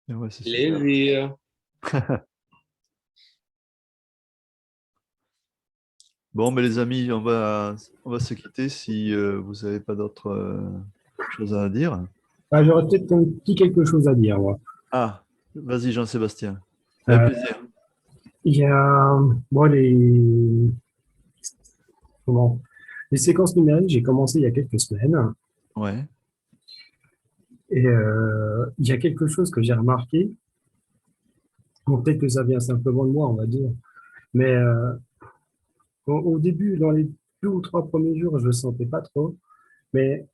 [SPEAKER 1] Ouais, c'est super.
[SPEAKER 2] Plaisir.
[SPEAKER 1] Bon, mais les amis, on va se quitter si vous n'avez pas d'autres choses à dire.
[SPEAKER 6] Bah, j'aurais peut-être un petit quelque chose à dire, moi.
[SPEAKER 1] Ah, vas-y Jean-Sébastien. Avec plaisir.
[SPEAKER 6] Il y a, moi, les séquences numériques, j'ai commencé il y a quelques semaines.
[SPEAKER 1] Ouais.
[SPEAKER 6] Et il y a quelque chose que j'ai remarqué. Bon, peut-être que ça vient simplement de moi, on va dire. Mais au début, dans les 2 ou 3 premiers jours, je ne le sentais pas trop. Mais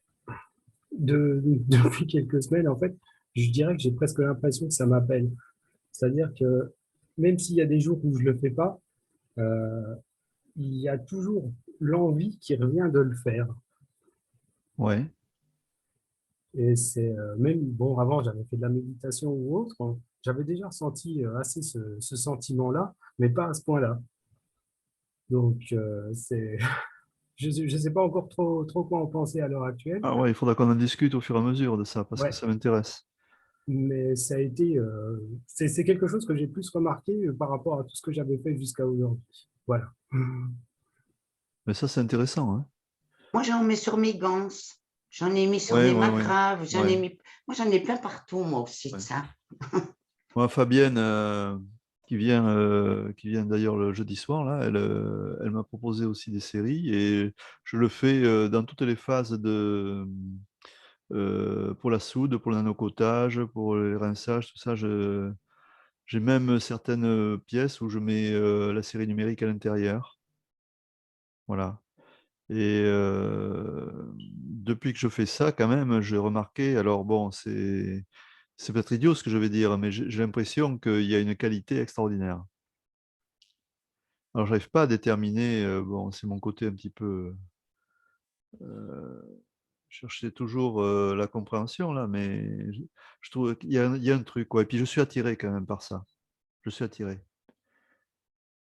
[SPEAKER 6] depuis quelques semaines, en fait, je dirais que j'ai presque l'impression que ça m'appelle. C'est-à-dire que même s'il y a des jours où je ne le fais pas, euh, il y a toujours l'envie qui revient de le faire.
[SPEAKER 1] Ouais.
[SPEAKER 6] Et c'est même, bon, avant, j'avais fait de la méditation ou autre, hein, j'avais déjà ressenti assez ce sentiment-là, mais pas à ce point-là. Donc, je ne sais pas encore trop quoi en penser à l'heure actuelle.
[SPEAKER 1] Ah ouais, il faudra qu'on en discute au fur et à mesure de ça, parce que
[SPEAKER 6] Ouais,
[SPEAKER 1] ça m'intéresse.
[SPEAKER 6] mais ça a été, c'est quelque chose que j'ai plus remarqué par rapport à tout ce que j'avais fait jusqu'à aujourd'hui. Voilà.
[SPEAKER 1] Mais ça, c'est intéressant, hein.
[SPEAKER 4] Moi, j'en mets sur mes gants, j'en ai mis sur
[SPEAKER 1] Ouais,
[SPEAKER 4] mes
[SPEAKER 1] ouais, ouais.
[SPEAKER 4] magraves,
[SPEAKER 1] Ouais,
[SPEAKER 4] moi, j'en ai plein partout, moi aussi, de
[SPEAKER 1] ouais.
[SPEAKER 4] ça.
[SPEAKER 1] Moi, Fabienne, qui vient d'ailleurs le jeudi soir, là, elle m'a proposé aussi des séries et je le fais dans toutes les phases pour la soude, pour le nanocotage, pour les rinçages, tout ça. J'ai même certaines pièces où je mets la série numérique à l'intérieur. Voilà. Et depuis que je fais ça, quand même, j'ai remarqué, alors bon, c'est peut-être idiot ce que je vais dire, mais j'ai l'impression qu'il y a une qualité extraordinaire. Alors, j'arrive pas à déterminer, bon, c'est mon côté un petit peu, chercher toujours la compréhension là, mais je trouve il y a un truc, quoi. Et puis je suis attiré quand même par ça. Je suis attiré.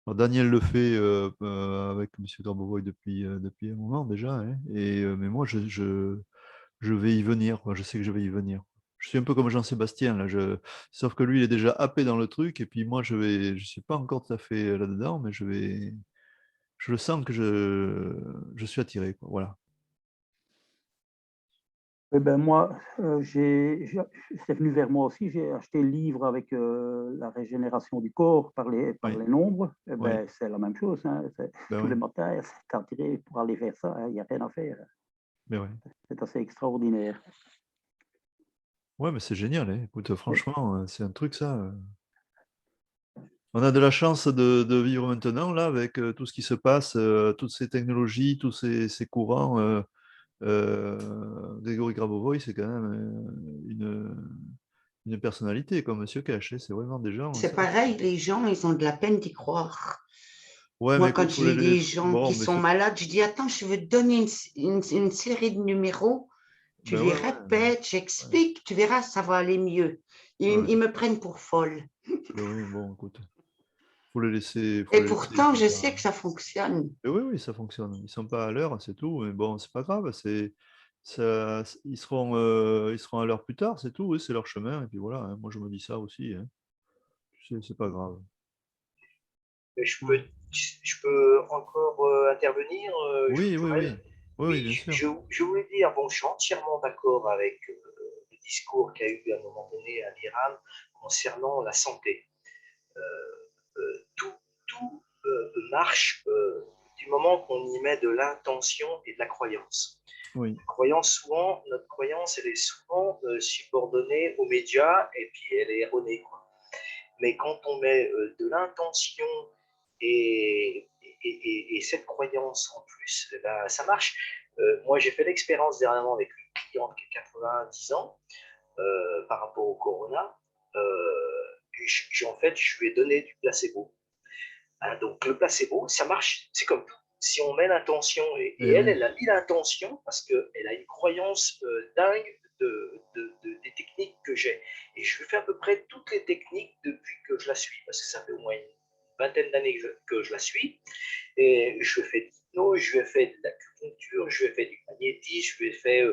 [SPEAKER 1] Alors, Daniel le fait avec Monsieur Grabovoi depuis un moment déjà, hein, mais moi je vais y venir, quoi. Je sais que je vais y venir. Je suis un peu comme Jean-Sébastien là, sauf que lui il est déjà happé dans le truc, et puis moi je suis pas encore tout à fait là-dedans, mais je le sens que je suis attiré, quoi. Voilà.
[SPEAKER 5] Eh ben moi, c'est venu vers moi aussi. J'ai acheté le livre avec la régénération du corps par
[SPEAKER 1] Oui,
[SPEAKER 5] les nombres. Eh
[SPEAKER 1] oui,
[SPEAKER 5] ben, c'est la même chose, hein.
[SPEAKER 1] ben
[SPEAKER 5] Tous
[SPEAKER 1] oui,
[SPEAKER 5] les matins, c'est attiré pour aller faire ça, hein. Il n'y a rien à faire.
[SPEAKER 1] ben oui.
[SPEAKER 5] C'est assez extraordinaire.
[SPEAKER 1] Ouais, mais c'est génial, hein. Écoute,
[SPEAKER 5] Oui.
[SPEAKER 1] franchement, c'est un truc ça. On a de la chance de vivre maintenant là avec tout ce qui se passe, toutes ces technologies, tous ces courants. Grégory Grabovoi, c'est quand même une personnalité comme Monsieur Cash, hein. C'est vraiment des gens.
[SPEAKER 4] C'est pareil, les gens, ils ont de la peine d'y croire.
[SPEAKER 1] Ouais, mais
[SPEAKER 4] Moi, quand
[SPEAKER 1] écoute, faut
[SPEAKER 4] j'ai des gens
[SPEAKER 1] bon,
[SPEAKER 4] qui
[SPEAKER 1] mais
[SPEAKER 4] sont malades, je dis, attends, je veux te donner une série de numéros, tu
[SPEAKER 1] ben
[SPEAKER 4] les
[SPEAKER 1] ouais, ouais,
[SPEAKER 4] répètes,
[SPEAKER 1] ouais,
[SPEAKER 4] j'explique, tu verras, ça va aller mieux.
[SPEAKER 1] ouais.
[SPEAKER 4] Ils me prennent pour folle.
[SPEAKER 1] Ben oui, bon, écoute, faut
[SPEAKER 4] Et
[SPEAKER 1] les laisser,
[SPEAKER 4] pourtant,
[SPEAKER 1] faut
[SPEAKER 4] je
[SPEAKER 1] pas.
[SPEAKER 4] sais que ça fonctionne.
[SPEAKER 1] Et oui, oui, ça fonctionne. Ils sont pas à l'heure, c'est tout. Mais bon, c'est pas grave. Ça, ils seront à l'heure plus tard, c'est tout. Oui, c'est leur chemin. Et puis voilà, hein. Moi, je me dis ça aussi, hein. C'est pas grave.
[SPEAKER 3] Mais
[SPEAKER 1] Ouais.
[SPEAKER 3] je peux encore intervenir,
[SPEAKER 1] Oui, oui,
[SPEAKER 3] Joël?
[SPEAKER 1] oui. Oui, oui,
[SPEAKER 3] Oui,
[SPEAKER 1] bien sûr.
[SPEAKER 3] je voulais dire, bon, je suis entièrement d'accord avec le discours qu'il y a eu à un moment donné à l'Iran concernant la santé. Tout marche du moment qu'on y met de l'intention et de la croyance.
[SPEAKER 1] Oui.
[SPEAKER 3] Notre croyance, elle est souvent subordonnée aux médias et puis elle est erronée, quoi. Mais quand on met de l'intention et cette croyance en plus, eh ben, ça marche. Moi, j'ai fait l'expérience dernièrement avec une cliente qui a 90 ans par rapport au corona. En fait, je lui ai donné du placebo. Hein, donc, le placebo, ça marche, c'est comme tout. Si on met l'intention, et
[SPEAKER 1] Eh
[SPEAKER 3] elle,
[SPEAKER 1] oui.
[SPEAKER 3] elle a mis l'intention parce qu'elle a une croyance dingue des techniques que j'ai. Et je lui fais à peu près toutes les techniques depuis que je la suis, parce que ça fait au moins une vingtaine d'années que je la suis. Et je lui ai fait de l'hypnose, je lui ai fait de l'acupuncture, je lui ai fait du magnétisme, je lui ai fait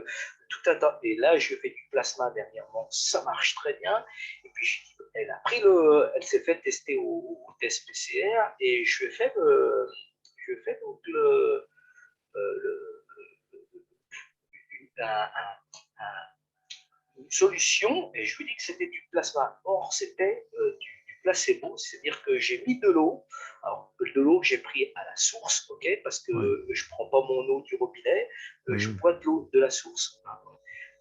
[SPEAKER 3] tout un tas. Et là, je lui ai fait du plasma dernièrement. Ça marche très bien. Et puis, elle s'est fait tester au test PCR et je lui ai fait donc un, une solution et je lui ai dit que c'était du plasma. Or, c'était du placebo, c'est-à-dire que j'ai mis de l'eau, alors de l'eau que j'ai pris à la source, ok, parce que
[SPEAKER 1] Ouais.
[SPEAKER 3] je ne prends pas mon eau du robinet,
[SPEAKER 1] Oui,
[SPEAKER 3] je
[SPEAKER 1] oui.
[SPEAKER 3] bois de l'eau de la source.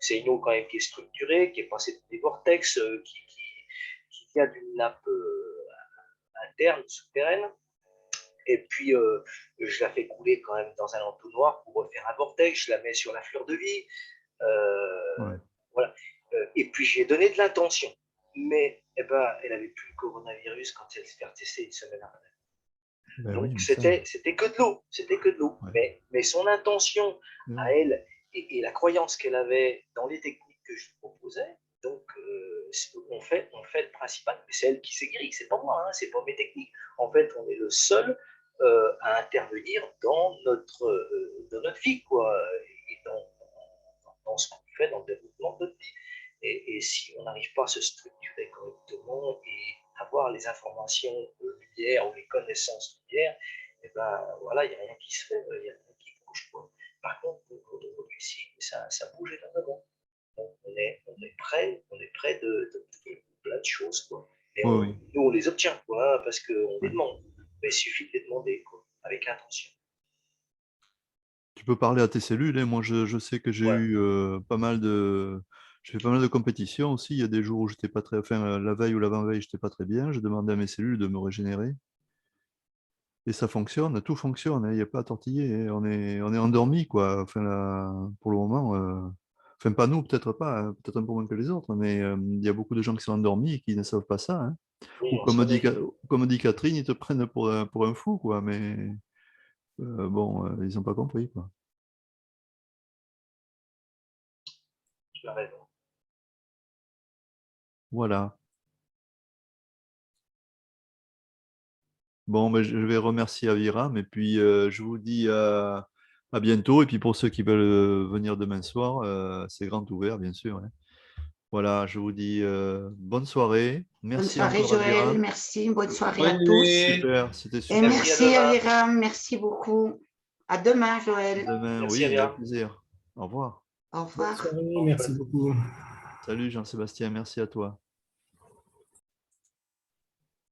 [SPEAKER 3] C'est une eau quand même qui est structurée, qui est passée par des vortex, qui vient d'une nappe interne, souterraine. Et puis, je la fais couler quand même dans un entonnoir pour refaire un vortex. Je la mets sur la fleur de vie.
[SPEAKER 1] Ouais.
[SPEAKER 3] Voilà. Et puis, j'ai donné de l'intention. Mais eh ben, elle n'avait plus le coronavirus quand elle s'est fait tester une semaine après.
[SPEAKER 1] Ben oui,
[SPEAKER 3] Donc,
[SPEAKER 1] mais ça.
[SPEAKER 3] c'était que de l'eau. C'était que de l'eau.
[SPEAKER 1] Ouais.
[SPEAKER 3] Mais son intention
[SPEAKER 1] Oui.
[SPEAKER 3] à elle et la croyance qu'elle avait dans les techniques que je lui proposais, Donc, on fait le principal, mais c'est elle qui s'est guérie, c'est pas moi, hein, c'est pas mes techniques. En fait, on est le seul à intervenir dans notre vie, quoi, et dans ce qu'on fait, dans le développement de notre vie. Et si on n'arrive pas à se structurer correctement et avoir les informations lumière ou les connaissances lumière, et ben voilà, il n'y a rien qui se fait, il n'y a rien qui bouge, quoi. Par contre, aujourd'hui, si, ça bouge énormément. On est près de plein de choses, quoi. Et
[SPEAKER 1] Oui, oui.
[SPEAKER 3] nous, on les obtient, quoi, hein, parce qu'on les demande. Mais il suffit de les demander, quoi, avec intention.
[SPEAKER 1] Tu peux parler à tes cellules, hein. Moi, je sais que j'ai
[SPEAKER 3] Ouais.
[SPEAKER 1] eu pas mal de... J'ai fait pas mal de compétitions aussi. Il y a des jours où j'étais pas très... Enfin, la veille ou l'avant-veille, j'étais pas très bien. Je demandais à mes cellules de me régénérer. Et ça fonctionne, tout fonctionne, hein. Il n'y a pas à tortiller, hein. On est endormi, quoi. Enfin, là, pour le moment... Enfin, pas nous, peut-être pas, hein, peut-être un peu moins que les autres, mais il y a beaucoup de gens qui sont endormis et qui ne savent pas ça, hein.
[SPEAKER 3] Oui,
[SPEAKER 1] Ou
[SPEAKER 3] on se réveille.
[SPEAKER 1] comme dit Catherine, ils te prennent pour un fou, quoi. Mais bon, ils n'ont pas compris, quoi.
[SPEAKER 3] Tu as raison.
[SPEAKER 1] Voilà. Bon, ben, je vais remercier Aviram et puis je vous dis à bientôt. Et puis pour ceux qui veulent venir demain soir, c'est grand ouvert, bien sûr, hein. Voilà, je vous dis bonne soirée.
[SPEAKER 4] Bonne
[SPEAKER 1] Merci
[SPEAKER 4] soirée,
[SPEAKER 1] encore
[SPEAKER 4] Joël.
[SPEAKER 1] Aviram.
[SPEAKER 4] Merci. Bonne soirée à
[SPEAKER 2] Bonne
[SPEAKER 4] tous.
[SPEAKER 2] nuit.
[SPEAKER 1] Super, c'était
[SPEAKER 4] Et
[SPEAKER 1] super.
[SPEAKER 3] Merci, à
[SPEAKER 4] merci,
[SPEAKER 3] demain.
[SPEAKER 4] Aviram. Merci beaucoup. À demain,
[SPEAKER 1] À
[SPEAKER 4] Joël.
[SPEAKER 1] demain,
[SPEAKER 3] Merci,
[SPEAKER 1] oui, avec
[SPEAKER 3] Aviram.
[SPEAKER 1] plaisir. Au revoir.
[SPEAKER 4] Au
[SPEAKER 6] Bonne
[SPEAKER 4] revoir.
[SPEAKER 6] soirée,
[SPEAKER 3] Au
[SPEAKER 6] merci
[SPEAKER 3] revoir.
[SPEAKER 6] beaucoup.
[SPEAKER 1] Salut Jean-Sébastien, merci à toi.